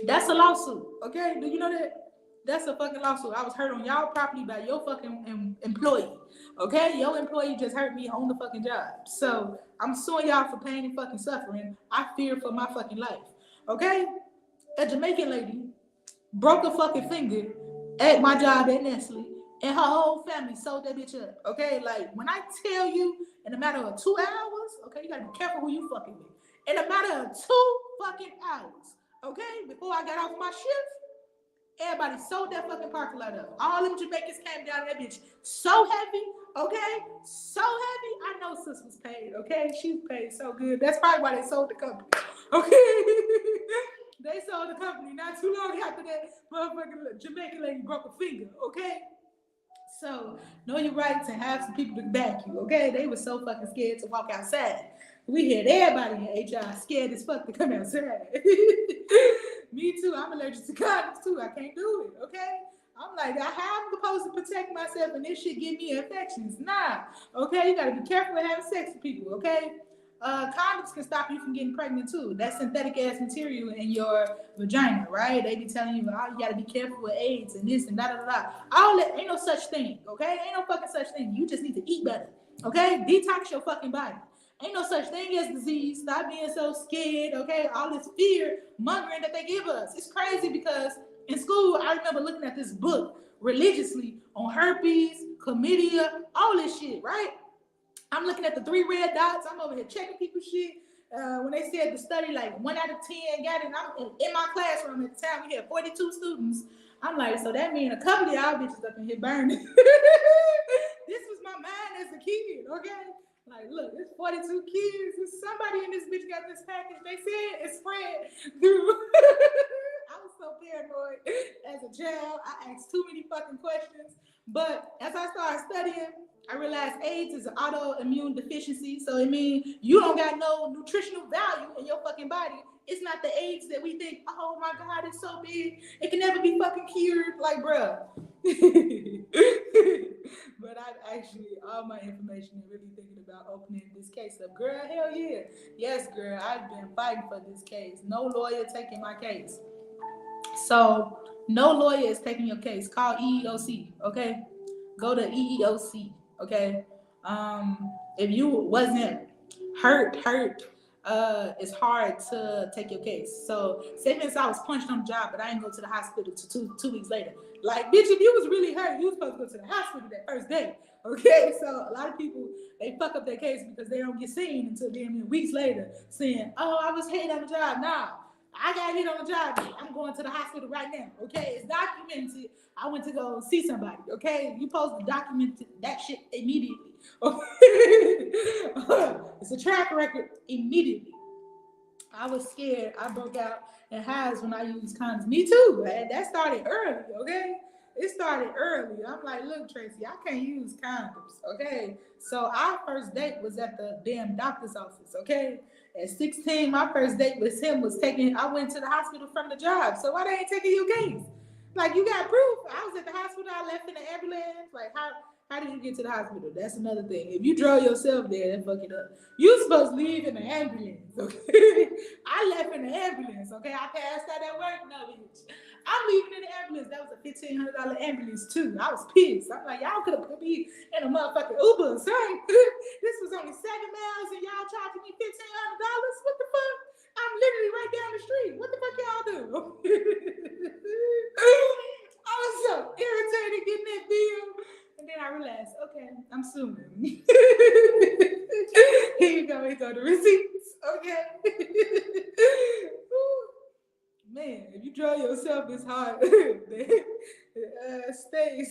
That's a lawsuit. Okay, do you know that? That's a fucking lawsuit. I was hurt on y'all property by your fucking employee. Okay? Your employee just hurt me on the fucking job. So I'm suing y'all for pain and fucking suffering. I fear for my fucking life. Okay? A Jamaican lady broke a fucking finger at my job at Nestle, and her whole family sold that bitch up. Okay? Like, when I tell you in a matter of 2 hours, okay, you gotta be careful who you fucking with. In a matter of 2 fucking hours, okay, before I got off my shift, everybody sold that fucking parking lot up. All them Jamaicans came down that bitch so heavy, okay? So heavy. I know sis was paid, okay? She was paid so good. That's probably why they sold the company, okay? They sold the company not too long after that motherfucking Jamaican lady broke a finger, okay? So, know your rights and have some people to back you, okay? They were so fucking scared to walk outside. We had everybody in HR scared as fuck to come outside. Me too. I'm allergic to condoms too. I can't do it, okay? I'm like, how am I supposed to protect myself and this shit give me infections? Nah, okay? You gotta be careful with having sex with people, okay? Condoms can stop you from getting pregnant too. That's synthetic ass material in your vagina, right? They be telling you, oh, you gotta be careful with AIDS and this and da. All that ain't no such thing, okay? Ain't no fucking such thing. You just need to eat better, okay? Detox your fucking body. Ain't no such thing as disease. Stop being so scared, okay? All this fear mongering that they give us. It's crazy because in school, I remember looking at this book religiously on herpes, chlamydia, all this shit, right? I'm looking at the 3 red dots. I'm over here checking people's shit. When they said the study, like 1 out of 10 got it, I'm in my classroom at the time, we had 42 students. I'm like, so that means a couple of y'all bitches up in here burning. This was my mind as a kid, okay? Like, look, there's 42 kids. There's somebody in this bitch got this package. They said it's spread through. I was so paranoid as a child. I asked too many fucking questions. But as I started studying, I realized AIDS is an autoimmune deficiency. So it means you don't got no nutritional value in your fucking body. It's not the AIDS that we think, oh my God, it's so big. It can never be fucking cured. Like, bruh. But I've actually, all my information and really thinking about opening this case up. Girl, hell yeah. Yes, girl, I've been fighting for this case. No lawyer taking my case. So, no lawyer is taking your case. Call EEOC, okay? Go to EEOC, okay? If you wasn't hurt, it's hard to take your case. So, say for instance, I was punched on the job, but I didn't go to the hospital till two weeks later. Like, bitch, if you was really hurt, you was supposed to go to the hospital that first day, okay? So, a lot of people, they fuck up their case because they don't get seen until then weeks later saying, oh, I was hit on the job. Nah, I got hit on the job. I'm going to the hospital right now, okay? It's documented. I went to go see somebody, okay? You supposed to document that shit immediately, okay? It's a track record immediately. I was scared. I broke out in hives when I used condoms. Me too. That started early, okay? It started early. I'm like, look, Tracy, I can't use condoms, okay? So our first date was at the damn doctor's office, okay? At 16, my first date with him was I went to the hospital from the job. So why they ain't taking your case? Like, you got proof. I was at the hospital. I left in the ambulance. Like, how did you get to the hospital? That's another thing. If you drove yourself there, then fuck it up. You supposed to leave in the ambulance, okay? I left in the ambulance, okay? I passed out at work, no bitch. I'm leaving in the ambulance. That was a $1,500 ambulance too. I was pissed. I'm like, y'all could have put me in a motherfucking Uber, sorry. This was only 7 miles and y'all charging me $1,500. What the fuck? I'm literally right down the street. What the fuck y'all do? I was so irritated getting that bill. And then I realized, okay, I'm suing. Here you go, the receipts, okay? Man, if you draw yourself this hard,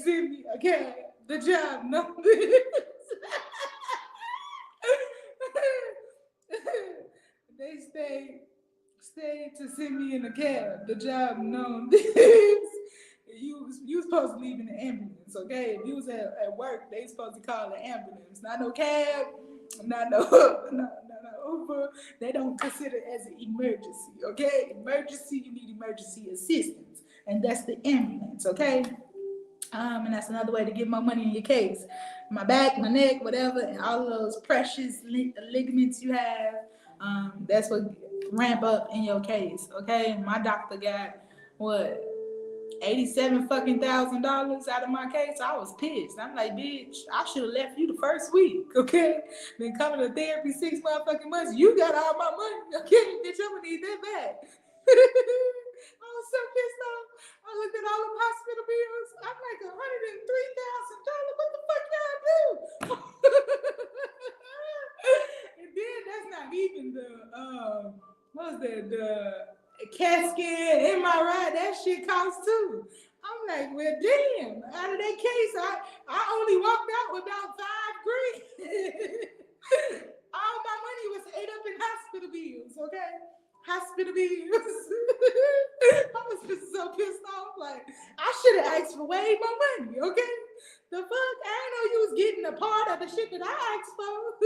send me, okay, the job, no. They stay to send me in a cab, the job, no. You supposed to leave in the ambulance, okay? If you was at work, they supposed to call the ambulance. Not no cab, not no Uber. They don't consider it as an emergency, okay? Emergency, you need emergency assistance, and that's the ambulance, okay? And that's another way to get more money in your case. My back, my neck, whatever, and all of those precious ligaments you have, that's what ramp up in your case, okay? My doctor got, what, $87,000 out of my case. I was pissed. I'm like, bitch, I should have left you the first week, okay? Been coming to therapy 6 motherfucking months. You got all my money, okay? Bitch, I'm gonna need that back. I was so pissed off. I looked at all the hospital bills. I'm like, $103,000. What the fuck y'all do? And then that's not even the what was that? The CAT scan, MRI, that shit costs too. I'm like, well, damn. Out of that case, I only walked out with about $5,000. All my money was ate up in hospital bills, okay? Hospital bills. I was just so pissed off. Like, I should have asked for way more money, okay? The fuck? I didn't know you was getting a part of the shit that I asked for.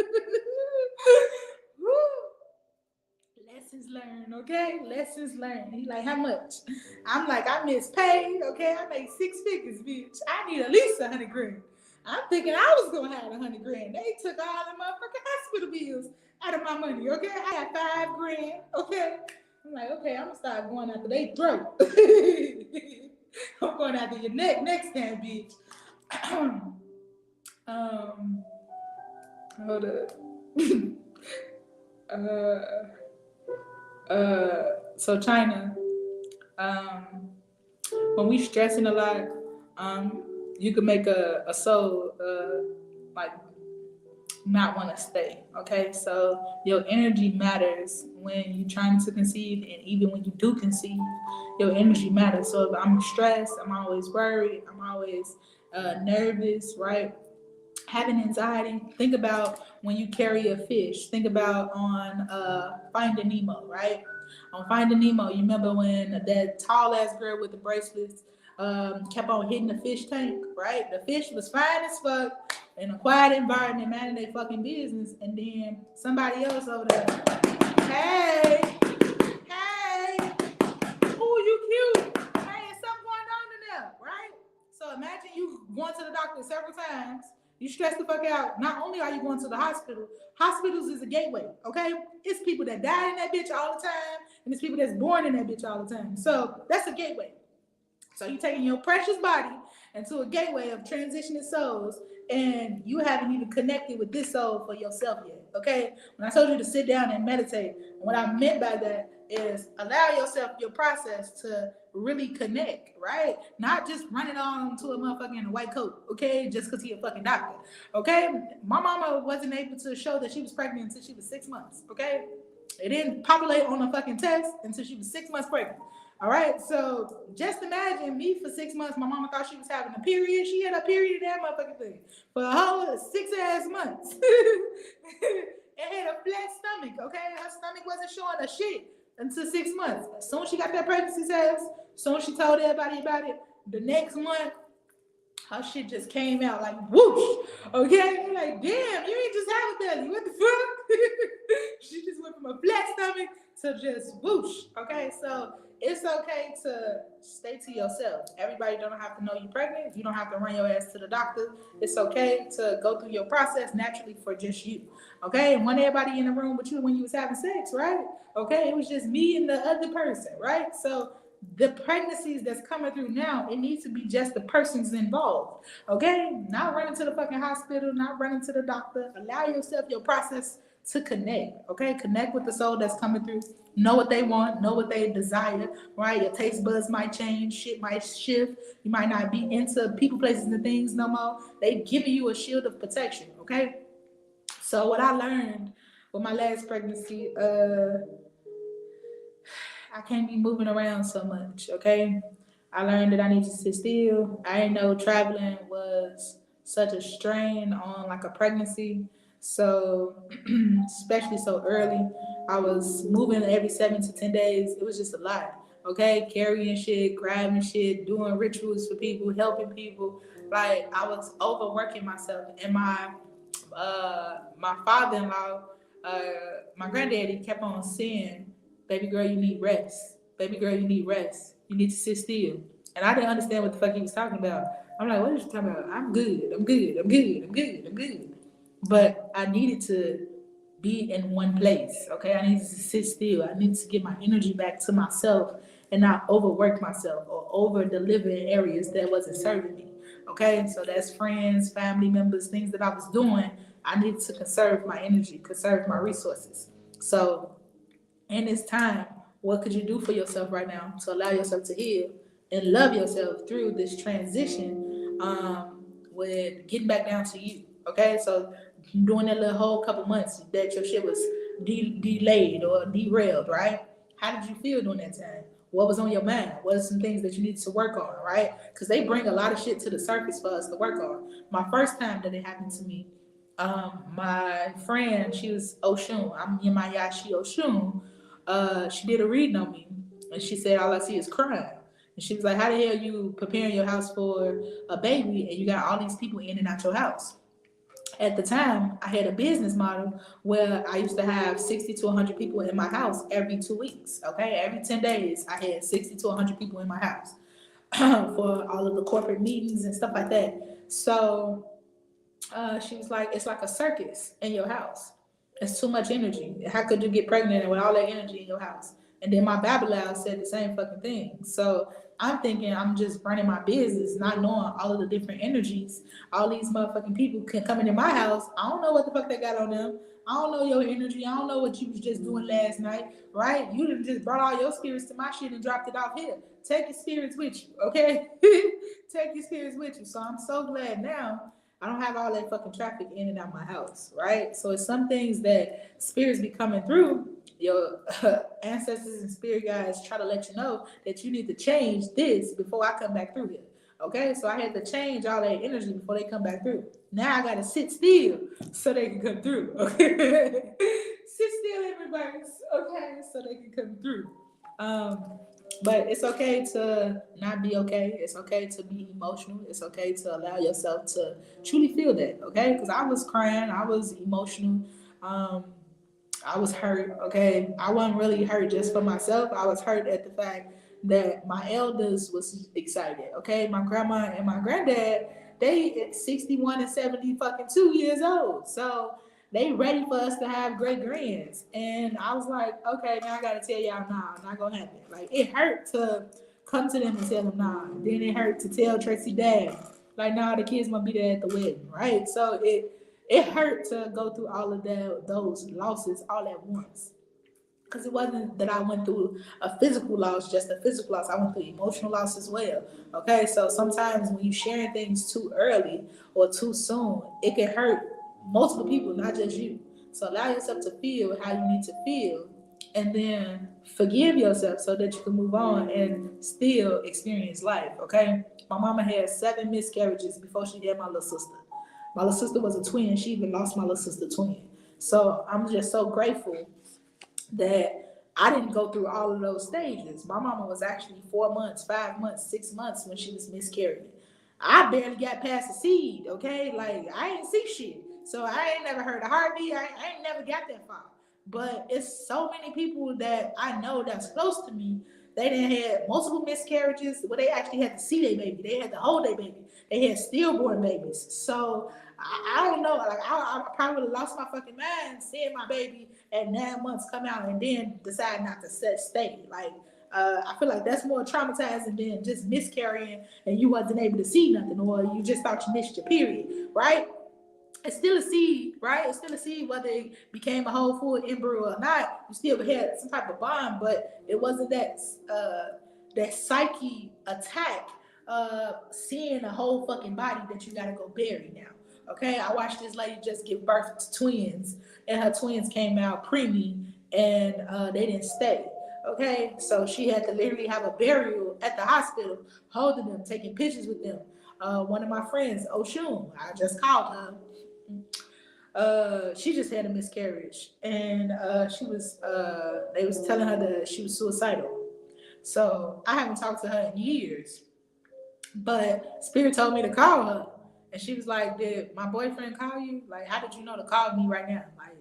Lessons learned, okay? Lessons learned. He like, how much? I'm like, I miss pay, okay? I make 6 figures, bitch. I need at least $100,000. I'm thinking I was gonna have $100,000. They took all the motherfucking hospital bills out of my money, okay? I had $5,000, okay? I'm like, okay, I'm gonna start going after they throat. I'm going after your neck next time, bitch. Hold up. So China, when we stressing a lot, you can make a soul like not want to stay. Okay, so your energy matters when you're trying to conceive, and even when you do conceive, your energy matters. So if I'm stressed, I'm always worried, I'm always nervous, right? having anxiety, think about when you carry a fish. Think about on Finding Nemo, right? On Finding Nemo, you remember when that tall ass girl with the bracelets kept on hitting the fish tank, right? The fish was fine as fuck in a quiet environment, minding their fucking business, and then somebody else over there, hey, hey, oh, you cute. Hey, something going on in there, right? So imagine you going to the doctor several times. You stress the fuck out. Not only are you going to the hospital, hospitals is a gateway, okay? It's people that die in that bitch all the time, and it's people that's born in that bitch all the time. So that's a gateway. So you're taking your precious body into a gateway of transitioning souls, and you haven't even connected with this soul for yourself yet. Okay? When I told you to sit down and meditate, what I meant by that is allow yourself your process to really connect, right? Not just running on to a motherfucker in a white coat, okay? Just because he a fucking doctor. Okay? My mama wasn't able to show that she was pregnant until she was 6 months, okay? It didn't populate on a fucking test until she was 6 months pregnant. All right, so just imagine me for 6 months. My mama thought she was having a period. She had a period in that motherfucking thing for a whole 6 ass months. And had a flat stomach, okay? Her stomach wasn't showing a shit until 6 months. As soon as she got that pregnancy test, as soon as she told everybody about it, the next month, her shit just came out like whoosh. Okay? You're like, damn, you ain't just have a belly. What the fuck? She just went from a flat stomach to just whoosh. Okay, so it's okay to stay to yourself. Everybody don't have to know you're pregnant. You don't have to run your ass to the doctor. It's okay to go through your process naturally for just you. Okay, and wasn't everybody in the room with you when you was having sex, right? Okay, it was just me and the other person, right? So the pregnancies that's coming through now, it needs to be just the persons involved. Okay, not running to the fucking hospital, not running to the doctor. Allow yourself your process to connect. Okay, connect with the soul that's coming through. Know what they want, know what they desire, right? Your taste buds might change, shit might shift. You might not be into people, places, and things no more. They giving you a shield of protection. Okay, so what I learned with my last pregnancy, I can't be moving around so much, okay? I learned that I need to sit still. I didn't know traveling was such a strain on like a pregnancy. So, especially so early, I was moving every 7 to 10 days. It was just a lot, okay? Carrying shit, grabbing shit, doing rituals for people, helping people. Like I was overworking myself, and my father-in-law, my granddaddy kept on saying, baby girl, you need rest. Baby girl, you need rest. You need to sit still. And I didn't understand what the fuck he was talking about. I'm like, what are you talking about? I'm good. I'm good. I'm good. I'm good. I'm good. But I needed to be in one place. Okay. I needed to sit still. I needed to get my energy back to myself and not overwork myself or over deliver in areas that wasn't serving me. Okay. So that's friends, family members, things that I was doing. I needed to conserve my energy, conserve my resources. So in this time, what could you do for yourself right now to allow yourself to heal and love yourself through this transition with getting back down to you? Okay, so during that little whole couple months that your shit was delayed or derailed, right? How did you feel during that time? What was on your mind? What are some things that you needed to work on, right? Because they bring a lot of shit to the surface for us to work on. My first time that it happened to me, my friend, she was Oshun. I'm Yemaya, she Oshun. She did a reading on me, and she said all I see is crime. And she was like, "How the hell you preparing your house for a baby, and you got all these people in and out your house?" At the time, I had a business model where I used to have 60 to 100 people in my house every 2 weeks. Okay, every 10 days, I had 60 to 100 people in my house for all of the corporate meetings and stuff like that. So she was like, it's like a circus in your house. It's too much energy. How could you get pregnant with all that energy in your house? And then my Babylon said the same fucking thing. So I'm thinking I'm just running my business, not knowing all of the different energies. All these motherfucking people can come into my house. I don't know what the fuck they got on them. I don't know your energy. I don't know what you was just doing last night, right? You done just brought all your spirits to my shit and dropped it off here. Take your spirits with you, okay? Take your spirits with you. So I'm so glad now I don't have all that fucking traffic in and out my house, right? So it's some things that spirits be coming through. Your ancestors and spirit guides try to let you know that you need to change this before I come back through here. Okay, so I had to change all that energy before they come back through. Now I gotta sit still so they can come through. Okay, sit still in reverse. Okay, so they can come through. But it's okay to not be okay. It's okay to be emotional. It's okay to allow yourself to truly feel that. Okay, because I was crying. I was emotional. Um, I was hurt, okay? I wasn't really hurt just for myself. I was hurt at the fact that my elders was excited, okay? My grandma and my granddad, they at 61 and 70 fucking 2 years old. So they ready for us to have great grands. And I was like, okay, now I gotta tell y'all, nah, not gonna happen. Like it hurt to come to them and tell them nah. Then it hurt to tell Tracy dad, like, nah, the kids gonna be there at the wedding, right? So it hurt to go through all of those losses all at once. Because it wasn't that I went through a physical loss, just a physical loss. I went through emotional loss as well. Okay, so sometimes when you sharing things too early or too soon, it can hurt multiple people, not just you. So allow yourself to feel how you need to feel, and then forgive yourself so that you can move on and still experience life. Okay, my mama had 7 miscarriages before she had my little sister. My little sister was a twin. She even lost my little sister twin. So I'm just so grateful that I didn't go through all of those stages. My mama was actually 4 months, 5 months, 6 months when she was miscarrying. I barely got past the seed, okay? Like, I ain't see shit. So I ain't never heard a heartbeat. I ain't never got that far. But it's so many people that I know that's close to me. They done had multiple miscarriages where they actually had to see their baby. They had to hold their baby. They had stillborn babies. So I don't know. Like I probably would have lost my fucking mind seeing my baby at 9 months come out and then decide not to stay. Like I feel like that's more traumatizing than just miscarrying and you wasn't able to see nothing or you just thought you missed your period, right? It's still a seed, right? It's still a seed, whether it became a whole full embryo or not. You still had some type of bond, but it wasn't that psyche attack. Seeing a whole fucking body that you gotta go bury now. Okay, I watched this lady just give birth to twins, and her twins came out preemie, and they didn't stay. Okay, so she had to literally have a burial at the hospital, holding them, taking pictures with them. One of my friends, Oshun, I just called her. She just had a miscarriage, and they was telling her that she was suicidal. So I haven't talked to her in years, but Spirit told me to call her, and she was like, "Did my boyfriend call you? Like, how did you know to call me right now?" Like,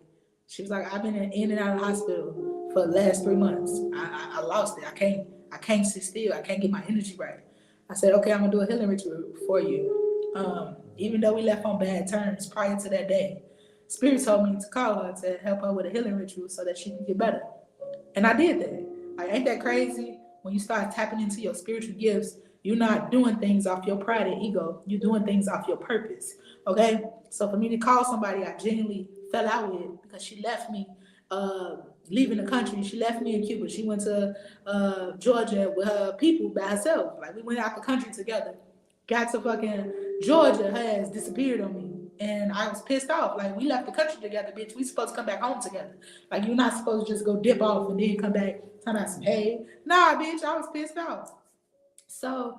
she was like, "I've been in and out of the hospital for the last 3 months. I lost it. I can't sit still. I can't get my energy right." I said, "Okay, I'm gonna do a healing ritual for you." Even though we left on bad terms prior to that day, Spirit told me to call her to help her with a healing ritual so that she can get better. And I did that. Like, ain't that crazy? When you start tapping into your spiritual gifts, you're not doing things off your pride and ego. You're doing things off your purpose. Okay? So for me to call somebody I genuinely fell out with because she left me leaving the country. She left me in Cuba. She went to Georgia with her people by herself. Like, we went out the country together. Got to fucking Georgia, her ass disappeared on me. And I was pissed off. Like, we left the country together, bitch. We supposed to come back home together. Like, you're not supposed to just go dip off and then come back talking about some hey. Nah, bitch, I was pissed off. So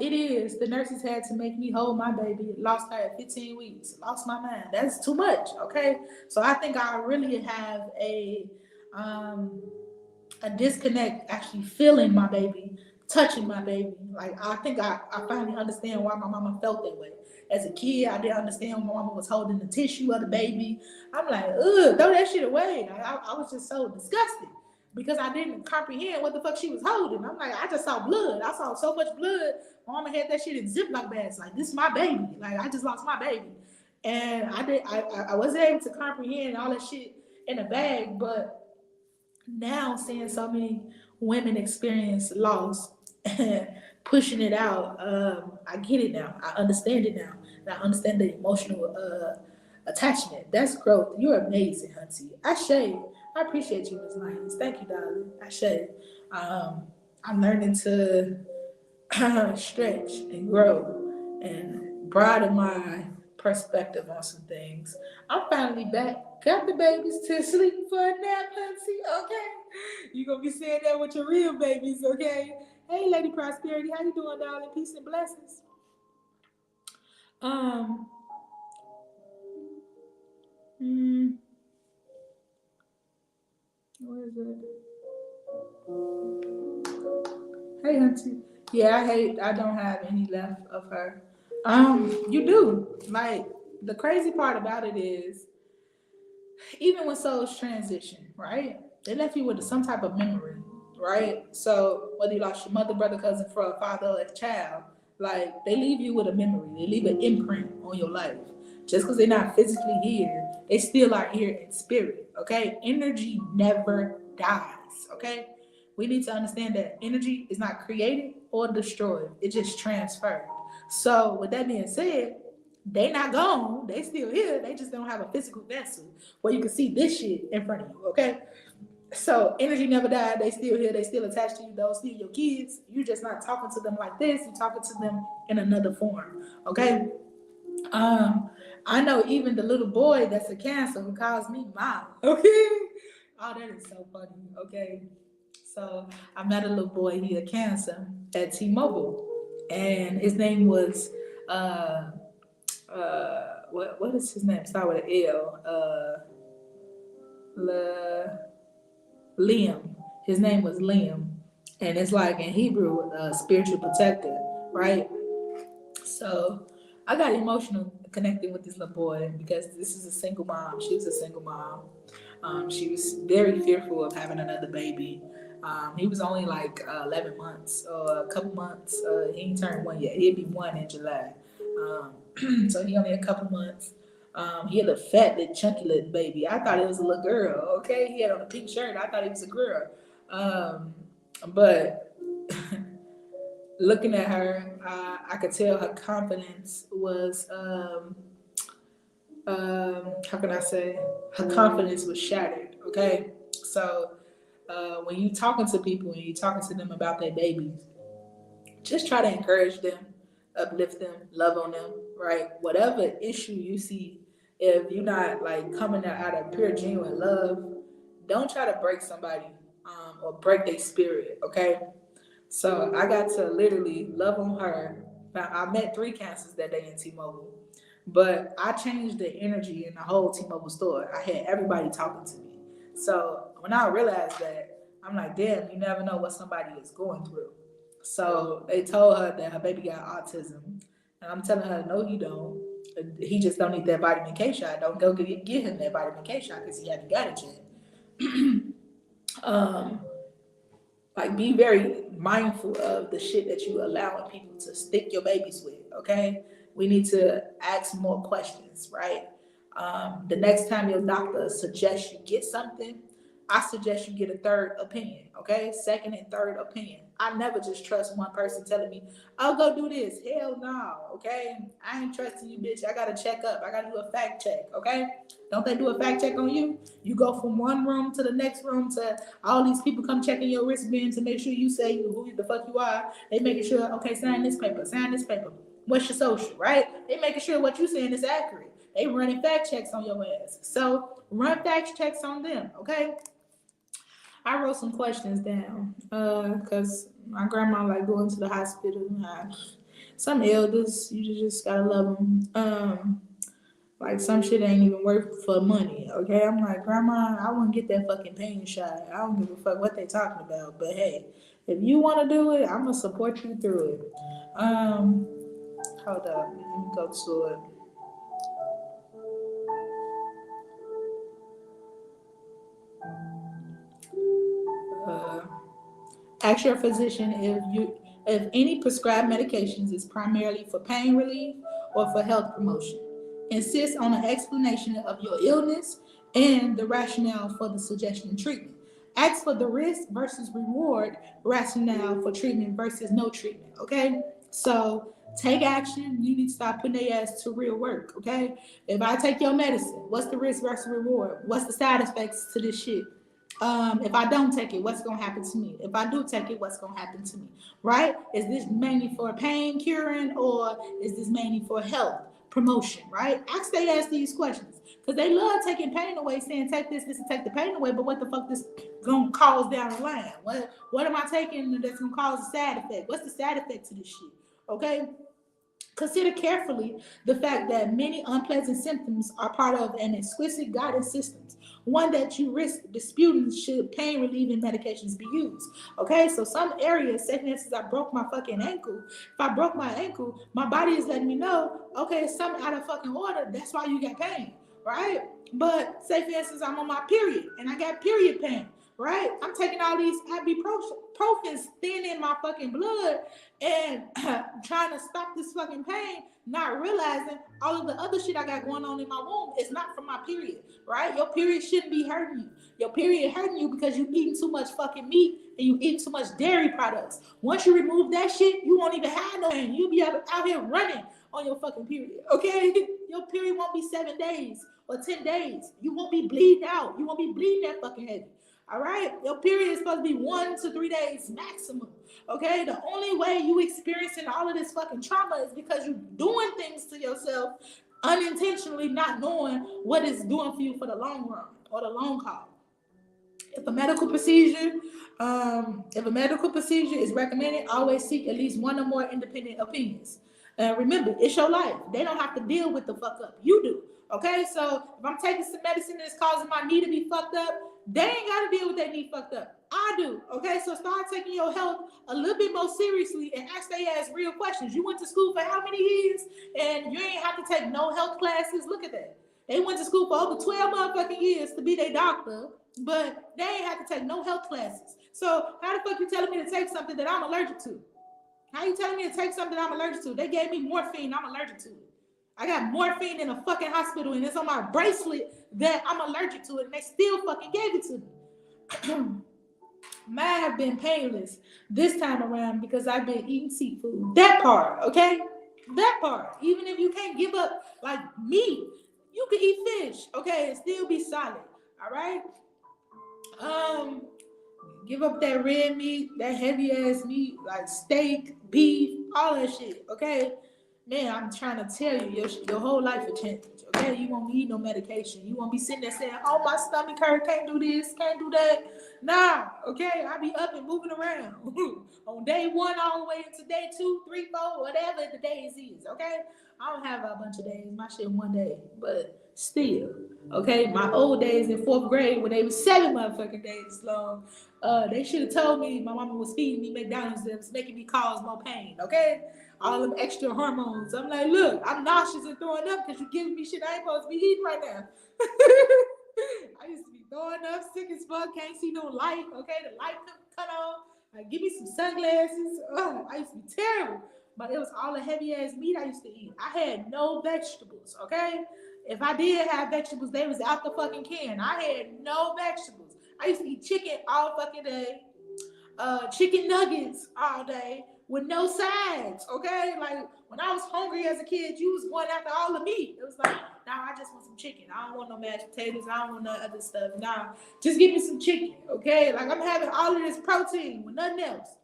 it is. The nurses had to make me hold my baby. Lost her at 15 weeks. Lost my mind. That's too much, okay? So I think I really have a disconnect actually feeling my baby, touching my baby. Like, I think I finally understand why my mama felt that way. As a kid, I didn't understand when my mama was holding the tissue of the baby. I'm like, ugh, throw that shit away. Like, I was just so disgusted because I didn't comprehend what the fuck she was holding. I'm like, I just saw blood. I saw so much blood. My mama had that shit in Ziploc bags. Like, this is my baby. Like, I just lost my baby. And I wasn't able to comprehend all that shit in a bag, but now seeing so many women experience loss and pushing it out, I get it now. I understand it now. And I understand the emotional attachment. That's growth. You're amazing, Hunty. I appreciate you, Ms. Lyons. Thank you, darling. I'm learning to stretch and grow and broaden my perspective on some things. I'm finally back. Got the babies to sleep for a nap, Hunty. Okay. You gonna be saying that with your real babies, okay? Hey, Lady Prosperity, how you doing, darling? Peace and blessings. Um, mm, what is it? Hey, auntie. Yeah, I don't have any left of her. You do. Like, the crazy part about it is, even when souls transition, right? They left you with some type of memory, right? So whether you lost your mother, brother, cousin, father, or a child, like they leave you with a memory. They leave an imprint on your life. Just because they're not physically here, they still are here in spirit. Okay, energy never dies. Okay, we need to understand that energy is not created or destroyed; it just transferred. So with that being said, they not gone. They still here. They just don't have a physical vessel where you can see this shit in front of you. Okay. So energy never died. They still here. They still attached to you. Those still your kids. You just not talking to them like this. You talking to them in another form. Okay. Um, I know even the little boy that's a Cancer who calls me mom. Okay. Oh, that is so funny. Okay. So I met a little boy. He a Cancer at T-Mobile, and his name was uh what is his name? Start with an L. Liam. His name was Liam, and it's like in Hebrew, spiritual protector, right? So I got emotional connecting with this little boy because this is a single mom. She was a single mom. She was very fearful of having another baby. He was only like 11 months or a couple months. He ain't turned one yet. He'd be one in July. So he only a couple months. He had a fat, little chunky little baby. I thought it was a little girl. Okay, he had on a pink shirt. I thought he was a girl. But looking at her, I could tell her confidence was, how can I say, her confidence was shattered. Okay, so when you talking to people and you talking to them about their babies, just try to encourage them, uplift them, love on them, right? Whatever issue you see, if you're not like coming out of pure genuine love, don't try to break somebody or break their spirit. Okay, so I got to literally love on her. Now, I met 3 Cancers that day in T-Mobile, but I changed the energy in the whole T-Mobile store. I had everybody talking to me. So when I realized that, I'm like, damn, you never know what somebody is going through. So they told her that her baby got autism, and I'm telling her, no, you don't. He just don't need that vitamin K shot. Don't go get him that vitamin K shot because he haven't got it yet. um, like be very mindful of the shit that you allowing people to stick your babies with. Okay, we need to ask more questions, right? The next time your doctor suggests you get something, I suggest you get a third opinion. Okay, second and third opinion. I never just trust one person telling me, "I'll go do this." Hell no. Okay, I ain't trusting you, bitch. I gotta check up. I gotta do a fact check. Okay, don't they do a fact check on you? You go from one room to the next room to all these people come checking your wristband to make sure you say who the fuck you are. They making sure, okay, sign this paper, sign this paper. What's your social, right? They making sure what you saying is accurate. They running fact checks on your ass. So run fact checks on them, okay? I wrote some questions down because my grandma like going to the hospital. Some elders, you just gotta love them. Like some shit ain't even worth for money. Okay, I'm like, grandma, I wouldn't get that fucking pain shot. I don't give a fuck what they talking about. But hey, if you want to do it, I'm gonna support you through it. Hold up, let me go to it. Uh, Ask your physician if any prescribed medications is primarily for pain relief or for health promotion. Insist on an explanation of your illness and the rationale for the suggestion treatment. Ask for the risk versus reward rationale for treatment versus no treatment. Okay, so take action. You need to stop putting their ass to real work. Okay, if I take your medicine, what's the risk versus reward? What's the side effects to this shit? If I don't take it, what's gonna happen to me? If I do take it, what's gonna happen to me? Right? Is this mainly for pain curing or is this mainly for health promotion? Right? Ask they ask these questions because they love taking pain away, saying take this and take the pain away. But what the fuck this gonna cause down the line? What am I taking that's gonna cause a side effect? What's the side effect to this shit? Okay. Consider carefully the fact that many unpleasant symptoms are part of an exquisite guidance system, one that you risk disputing should pain relieving medications be used. Okay, so some areas, say for instance, I broke my fucking ankle. If I broke my ankle, my body is letting me know, okay, it's something out of fucking order. That's why you got pain, right? But say for instance, I'm on my period and I got period pain, right? I'm taking all these ibuprofens thinning my fucking blood and trying to stop this fucking pain, not realizing all of the other shit I got going on in my womb is not from my period, right? Your period shouldn't be hurting you. Your period hurting you because you eating too much fucking meat and you eating too much dairy products. Once you remove that shit, you won't even have no pain. You'll be out here running on your fucking period, okay? Your period won't be 7 days or 10 days. You won't be bleeding out. You won't be bleeding that fucking heavy. All right, your period is supposed to be 1 to 3 days maximum. Okay, the only way you experiencing all of this fucking trauma is because you're doing things to yourself unintentionally, not knowing what it's doing for you for the long run or the long haul. If a medical procedure, is recommended, always seek at least one or more independent opinions. Remember, it's your life. They don't have to deal with the fuck up. You do. Okay, so if I'm taking some medicine that's causing my knee to be fucked up, they ain't got to deal with that knee fucked up. I do. Okay, so start taking your health a little bit more seriously and ask they ass real questions. You went to school for how many years and you ain't have to take no health classes? Look at that. They went to school for over 12 motherfucking years to be their doctor, but they ain't have to take no health classes. So how the fuck you telling me to take something that I'm allergic to? How you telling me to take something I'm allergic to? They gave me morphine, I'm allergic to it. I got morphine in a fucking hospital and it's on my bracelet that I'm allergic to it and they still fucking gave it to me. Mine have been painless this time around because I've been eating seafood. That part, okay? That part. Even if you can't give up like meat, you can eat fish, okay, and still be solid. All right? Give up that red meat, that heavy ass meat, like steak, beef, all that shit, okay? Man, I'm trying to tell you, your whole life will change, okay? You won't need no medication. You won't be sitting there saying, oh, my stomach hurt, can't do this, can't do that. Nah, okay? I be up and moving around on day 1 all the way into day 2, 3, 4, whatever the days is, okay? I don't have a bunch of days. My shit 1 day, but still, okay? My old days in 4th grade when they was 7 motherfucking days long, they should have told me my mama was feeding me McDonald's that was making me cause more pain, okay? All them extra hormones. I'm like, look, I'm nauseous and throwing up because you're giving me shit I ain't supposed to be eating right now. I used to be throwing up, sick as fuck, can't see no light, okay? The light cut on. Like, give me some sunglasses. I used to be terrible. But it was all the heavy ass meat I used to eat. I had no vegetables, okay? If I did have vegetables, they was out the fucking can. I had no vegetables. I used to eat chicken all fucking day, chicken nuggets all day with no sides, okay? Like, when I was hungry as a kid, you was going after all the meat. It was like, nah, I just want some chicken. I don't want no mashed potatoes. I don't want no other stuff. Nah, just give me some chicken, okay? Like, I'm having all of this protein with nothing else.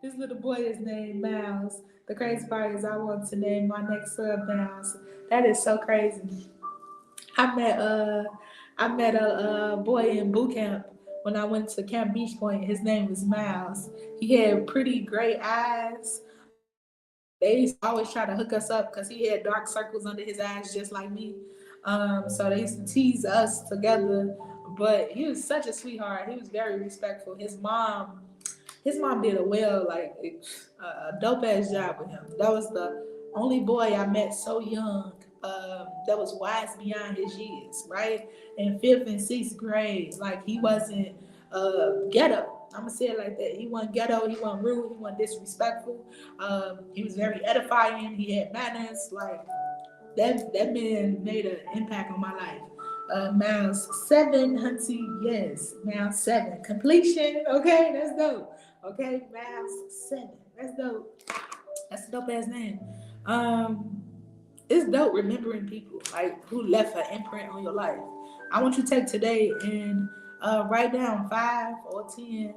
This little boy is named Miles. The crazy part is I want to name my next son Miles. That is so crazy. I met a boy in boot camp when I went to Camp Beach Point. His name was Miles. He had pretty gray eyes. They used to always try to hook us up because he had dark circles under his eyes just like me. So they used to tease us together. But he was such a sweetheart. He was very respectful. His mom did a dope ass job with him. That was the only boy I met so young that was wise beyond his years, right? In 5th and 6th grade, like he wasn't ghetto. I'm gonna say it like that. He wasn't ghetto. He wasn't rude. He wasn't disrespectful. He was very edifying. He had manners. Like that man made an impact on my life. Miles 7, Hunty, yes, Miles 7. Completion, okay, that's dope. Okay, Miles 7, that's dope. That's a dope ass name. Um, it's dope remembering people like who left an imprint on your life. I want you to take today and write down 5 or 10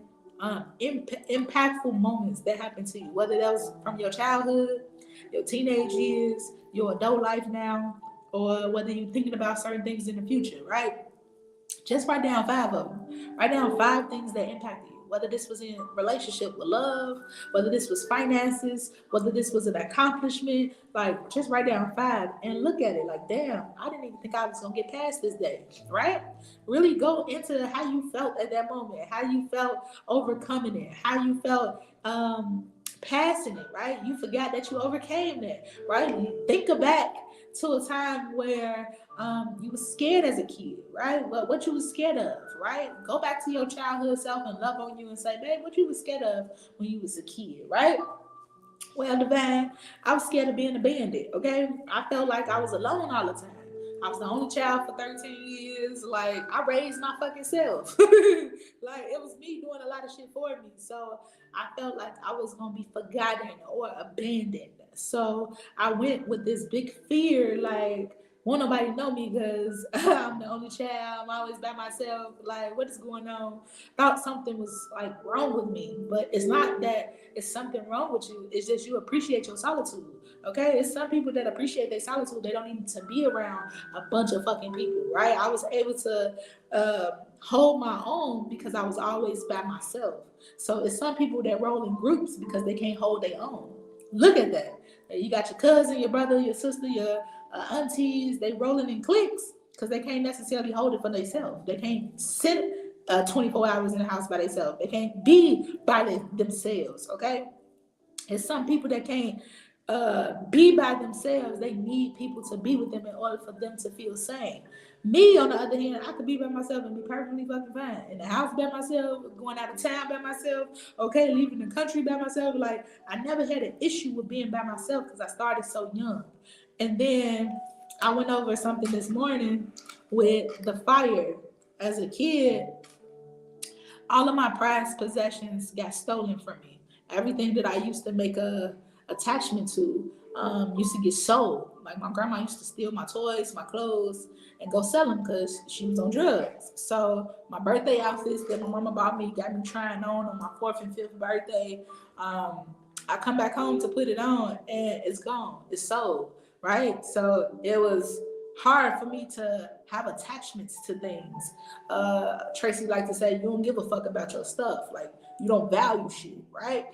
impactful moments that happened to you, whether that was from your childhood, your teenage years, your adult life now, or whether you're thinking about certain things in the future, right? Just write down 5 of them. Write down 5 things that impacted you. Whether this was in relationship with love, whether this was finances, whether this was an accomplishment, like just write down 5 and look at it like, damn, I didn't even think I was gonna get past this day, right? Really go into how you felt at that moment, how you felt overcoming it, how you felt passing it, right? You forgot that you overcame that, right? Think back to a time where you were scared as a kid, right? What you was scared of, right? Go back to your childhood self and love on you and say, babe, what you was scared of when you was a kid, right? Well, Divine, I was scared of being a bandit, okay? I felt like I was alone all the time. I was the only child for 13 years. Like, I raised my fucking self. Like, it was me doing a lot of shit for me. So I felt like I was going to be forgotten or abandoned. So I went with this big fear, like, won't nobody know me because I'm the only child. I'm always by myself. Like, what is going on? Thought something was like wrong with me, but it's not that it's something wrong with you. It's just you appreciate your solitude. Okay, it's some people that appreciate their solitude. They don't need to be around a bunch of fucking people, right? I was able to hold my own because I was always by myself. So it's some people that roll in groups because they can't hold their own. Look at that. You got your cousin, your brother, your sister, your aunties. They rolling in cliques because they can't necessarily hold it for themselves. They can't sit 24 hours in the house by themselves. They can't be by themselves. Okay, it's some people that can't be by themselves. They need people to be with them in order for them to feel sane. Me, on the other hand, I could be by myself and be perfectly fucking fine. In the house by myself, going out of town by myself, okay, leaving the country by myself. Like, I never had an issue with being by myself because I started so young. And then I went over something this morning with the fire. As a kid, all of my prized possessions got stolen from me. Everything that I used to make a attachment to used to get sold. Like, my grandma used to steal my toys, my clothes, and go sell them because she was on drugs. So my birthday outfits that my mama bought me, got me trying on my 4th and 5th birthday. I come back home to put it on and it's gone. It's sold, right? So it was hard for me to have attachments to things. Tracy liked to say, you don't give a fuck about your stuff. Like, you don't value shit, right?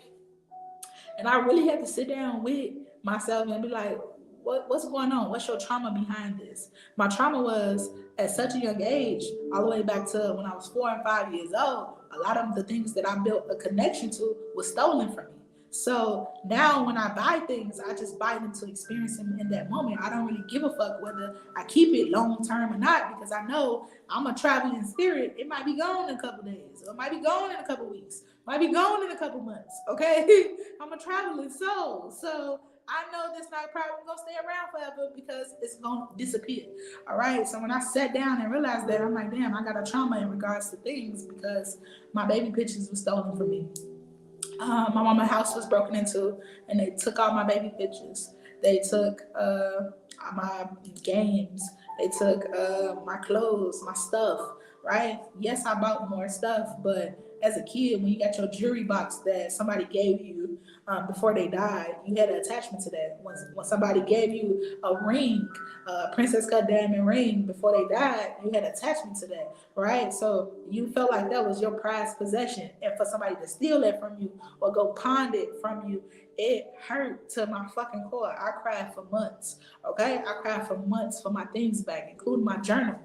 And I really had to sit down with myself and be like, what's going on? What's your trauma behind this? My trauma was at such a young age, all the way back to when I was 4 and 5 years old, a lot of the things that I built a connection to was stolen from me. So now when I buy things, I just buy them to experience them in that moment. I don't really give a fuck whether I keep it long term or not, because I know I'm a traveling spirit. It might be gone in a couple days, or it might be gone in a couple weeks, might be gone in a couple months. Okay, I'm a traveling soul, so I know that's not probably gonna stay around forever because it's gonna disappear. All right. So when I sat down and realized that, I'm like, damn, I got a trauma in regards to things because my baby pictures were stolen from me. My mama's house was broken into, and they took all my baby pictures. They took my games. They took my clothes, my stuff. Right? Yes, I bought more stuff, but as a kid, when you got your jewelry box that somebody gave you before they died, you had an attachment to that. When somebody gave you a ring, a princess cut diamond ring before they died, you had an attachment to that, right? So you felt like that was your prized possession, and for somebody to steal that from you or go pawn it from you, it hurt to my fucking core. I cried for months. Okay, I cried for months for my things back, including my journal.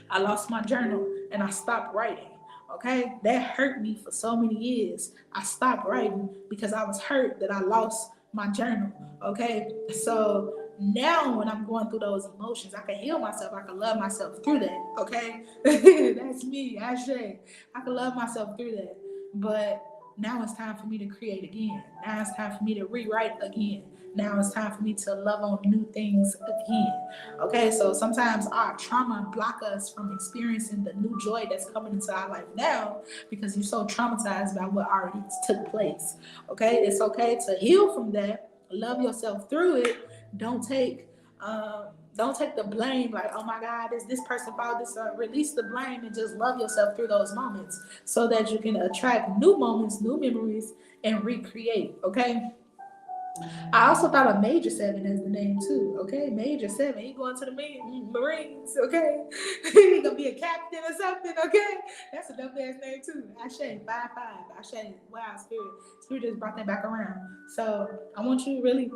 I lost my journal and I stopped writing. Okay, that hurt me for so many years. I stopped writing because I was hurt that I lost my journal. Okay, so now when I'm going through those emotions, I can heal myself. I can love myself through that. Okay, that's me, Ashe. I can love myself through that. But now it's time for me to create again. Now it's time for me to rewrite again. Now it's time for me to love on new things again. Okay, so sometimes our trauma block us from experiencing the new joy that's coming into our life now because you're so traumatized by what already took place. Okay, it's okay to heal from that, love yourself through it. Don't take the blame like, oh my God, is this person fault? Release the blame and just love yourself through those moments so that you can attract new moments, new memories, and recreate. Okay. I also thought of Major Seven as the name too. Okay, Major Seven. He going to the Marines. Okay, he gonna be a captain or something. Okay, that's a dope ass name too. Ashe 5-5. Ashe. Wow, spirit just brought that back around. So I want you to really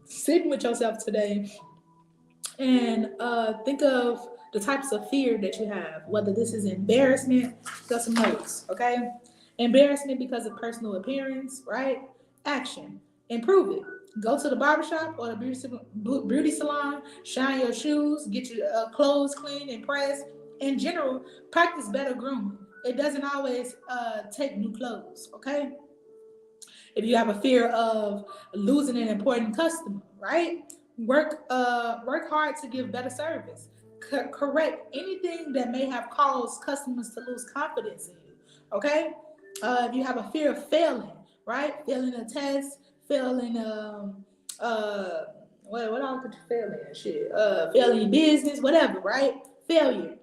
sit with yourself today and think of the types of fear that you have. Whether this is embarrassment, got some notes. Okay, embarrassment because of personal appearance, right? Action. Improve it. Go to the barbershop or the beauty salon, shine your shoes, get your clothes clean and pressed. In general, practice better grooming. It doesn't always take new clothes, okay? If you have a fear of losing an important customer, right? Work hard to give better service. Correct anything that may have caused customers to lose confidence in you, okay? If you have a fear of failing, right? Failing a test, failing uh what else could you fail in? Shit. Failing business, whatever, right? Failure.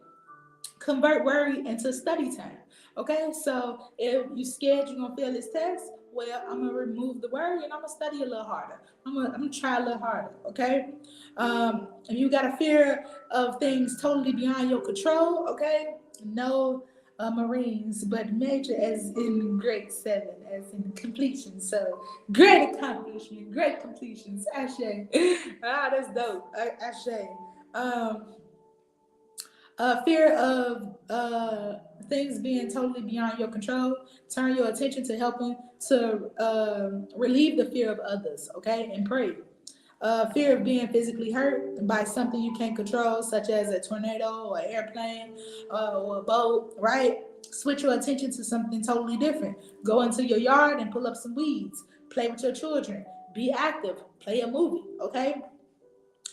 Convert worry into study time. Okay, so if you scared you're gonna fail this test, well, I'm gonna remove the worry and I'm gonna study a little harder. I'm gonna try a little harder. Okay, if you got a fear of things totally beyond your control, okay, no Marines, but major as in grade 7, as in completion. So great accomplishment, great completions. Ashe, that's dope. Ashe. Um, fear of things being totally beyond your control. Turn your attention to helping to relieve the fear of others, okay? And pray. Fear of being physically hurt by something you can't control, such as a tornado or an airplane or a boat, right? Switch your attention to something totally different. Go into your yard and pull up some weeds. Play with your children. Be active. Play a movie, okay?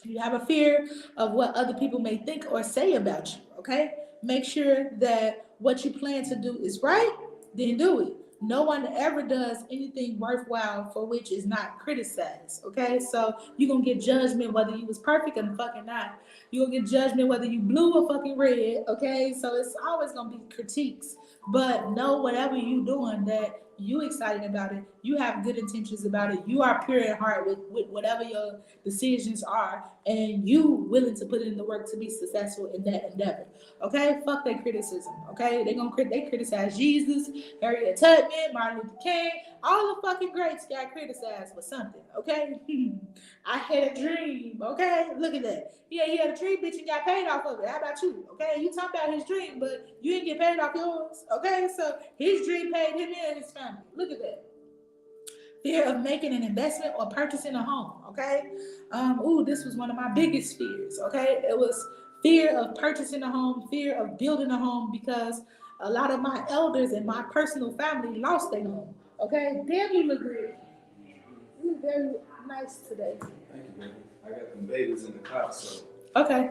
You have a fear of what other people may think or say about you, okay? Make sure that what you plan to do is right, then do it. No one ever does anything worthwhile for which is not criticized, okay? So you're gonna get judgment whether you was perfect or fucking not. You're gonna get judgment whether you blue or fucking red, okay? So it's always gonna be critiques. But know whatever you doing that you excited about it, you have good intentions about it, you are pure at heart with whatever your decisions are, and you willing to put in the work to be successful in that endeavor. Okay, fuck that criticism. Okay, they criticize Jesus, Harriet Tubman, Martin Luther King, all the fucking greats got criticized for something. Okay, I had a dream. Okay, look at that. Yeah, he had a dream, bitch, and got paid off of it. How about you? Okay, you talk about his dream, but you didn't get paid off yours. Okay, so his dream paid him and his family. Look at that. Fear of making an investment or purchasing a home. Okay. This was one of my biggest fears. Okay. It was fear of purchasing a home, fear of building a home because a lot of my elders and my personal family lost their home. Okay. Damn, you look good. You look very nice today. Thank you, baby. I got them babies in the car, so. Okay.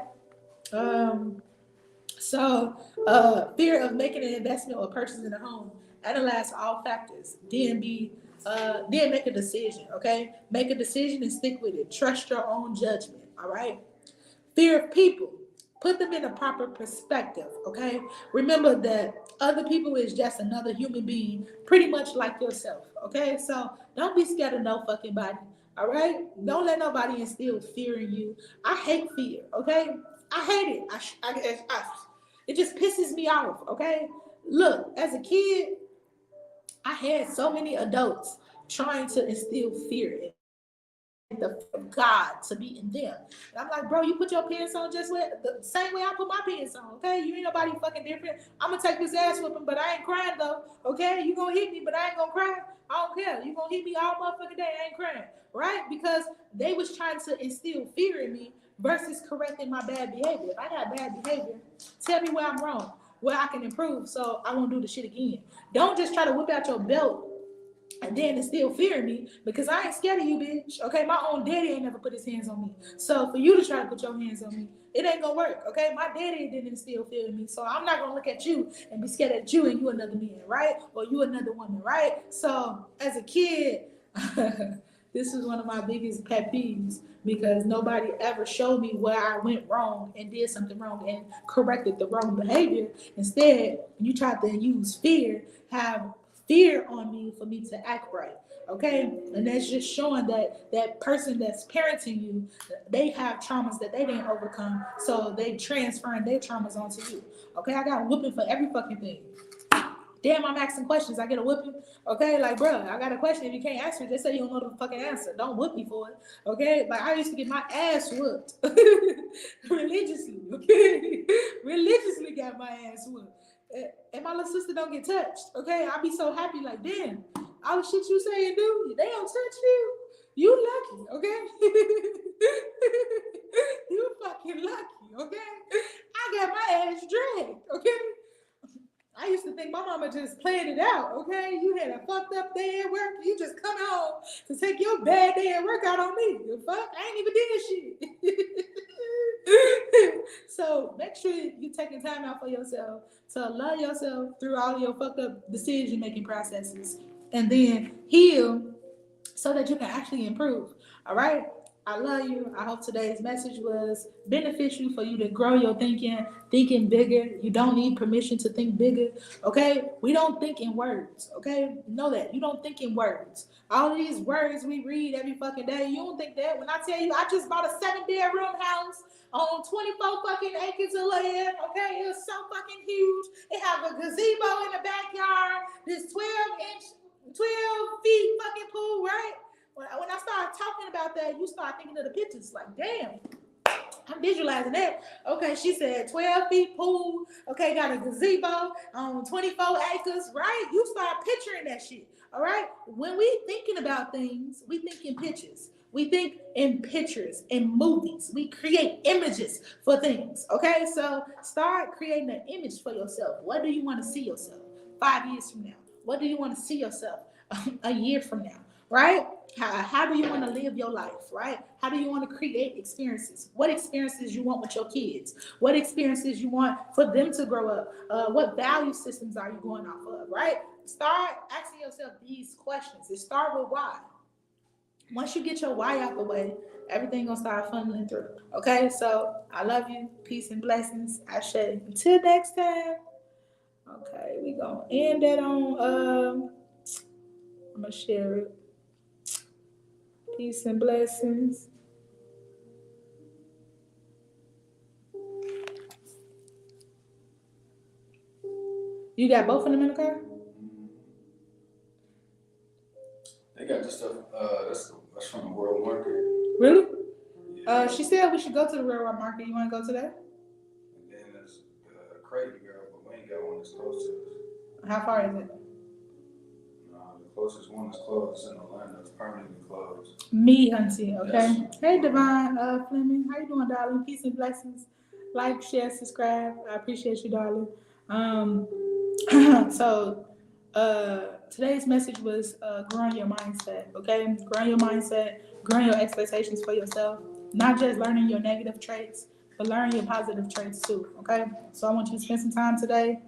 Fear of making an investment or purchasing a home. Analyze all factors. Then make a decision. Okay, make a decision and stick with it. Trust your own judgment. All right. Fear of people. Put them in a proper perspective. Okay. Remember that other people is just another human being, pretty much like yourself. Okay. So don't be scared of no fucking body. All right. Don't let nobody instill fear in you. I hate fear. Okay. I hate it. It just pisses me off. Okay. Look, as a kid, I had so many adults trying to instill fear in the fear of God to be in them. And I'm like, bro, you put your pants on just the same way I put my pants on, okay? You ain't nobody fucking different. I'm gonna take this ass whooping, but I ain't crying though, okay? You gonna hit me, but I ain't gonna cry. I don't care. You gonna hit me all motherfucking day, I ain't crying, right? Because they was trying to instill fear in me versus correcting my bad behavior. If I got bad behavior, tell me where I'm wrong, where I can improve so I won't do the shit again. Don't just try to whip out your belt and then instill fear in me because I ain't scared of you, bitch. Okay, my own daddy ain't never put his hands on me. So for you to try to put your hands on me, it ain't gonna work. Okay, my daddy didn't instill fear in me, so I'm not gonna look at you and be scared at you and you another man, right? Or you another woman, right? So as a kid, this is one of my biggest pet peeves because nobody ever showed me where I went wrong and did something wrong and corrected the wrong behavior. Instead, you tried to use fear, have fear on me for me to act right. Okay, and that's just showing that that person that's parenting you, they have traumas that they didn't overcome, so they transferring their traumas onto you. Okay, I got whooping for every fucking thing. Damn, I'm asking questions. I get a whooping. Okay, like, bro, I got a question. If you can't answer it, just say you don't know the fucking answer. Don't whoop me for it. Okay, like I used to get my ass whooped religiously. Okay, religiously got my ass whooped. And my little sister don't get touched. Okay, I be so happy. Like, damn, all the shit you say and do, they don't touch you. You lucky. Okay, you fucking lucky. Okay, I got my ass dragged. Okay. I used to think my mama just played it out, okay? You had a fucked up day at work, you just come home to take your bad day at work out on me. The fuck? I ain't even did shit. So make sure you're taking time out for yourself to love yourself through all of your fucked up decision making processes, and then heal so that you can actually improve. All right? I love you. I hope today's message was beneficial for you to grow your thinking bigger. You don't need permission to think bigger. Okay? We don't think in words. Okay? Know that. You don't think in words. All of these words we read every fucking day, you don't think that. When I tell you I just bought a 7-bedroom house on 24 fucking acres of land, okay? It was so fucking huge. It have a gazebo in the backyard. This 12 feet fucking pool, right? When I started talking about that, you start thinking of the pictures. Like, damn, I'm visualizing that. Okay, she said 12 feet pool. Okay, got a gazebo on 24 acres, right? You start picturing that shit. All right. When we thinking about things, we think in pictures. We think in pictures, in movies. We create images for things. Okay, so start creating an image for yourself. What do you want to see yourself 5 years from now? What do you want to see yourself a year from now? Right? How do you want to live your life, right? How do you want to create experiences? What experiences you want with your kids? What experiences you want for them to grow up? What value systems are you going off of, right? Start asking yourself these questions. It start with why. Once you get your why out the way, everything gonna start funneling through. Okay, so I love you. Peace and blessings. I say until next time. Okay, we gonna end that on I'm gonna share it. Peace and blessings. You got both of them in the car? They got this stuff. That's from the World Market. Really? Yeah. She said we should go to the railroad market. You want to go today? And then there's the Creighton girl, but we ain't got one that's close to us. How far is it? The closest one is closed. It's in Orlando. It's permanently closed. Me, Hunty. Okay. Yes. Hey, Divine Fleming. How you doing, darling? Peace and blessings. Like, share, subscribe. I appreciate you, darling. So today's message was growing your mindset. Okay, growing your mindset, growing your expectations for yourself. Not just learning your negative traits, but learning your positive traits too. Okay, so I want you to spend some time today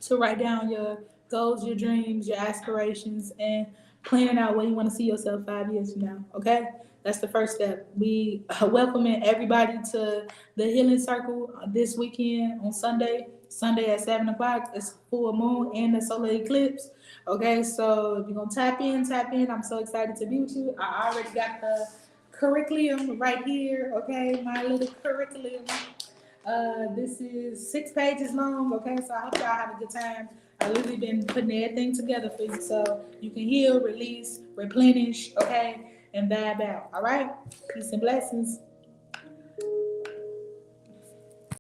to write down your goals, your dreams, your aspirations, and planning out where you want to see yourself 5 years from now. Okay, that's the first step. We welcoming everybody to the Healing Circle this weekend on Sunday at 7:00. It's full moon and the solar eclipse. Okay, so if you're gonna tap in. I'm so excited to be with you. I already got the curriculum right here. Okay, my little curriculum. This is 6 pages long. Okay, so I hope y'all have a good time. I've literally been putting everything together for you so you can heal, release, replenish, okay, and vibe out. All right, peace and blessings.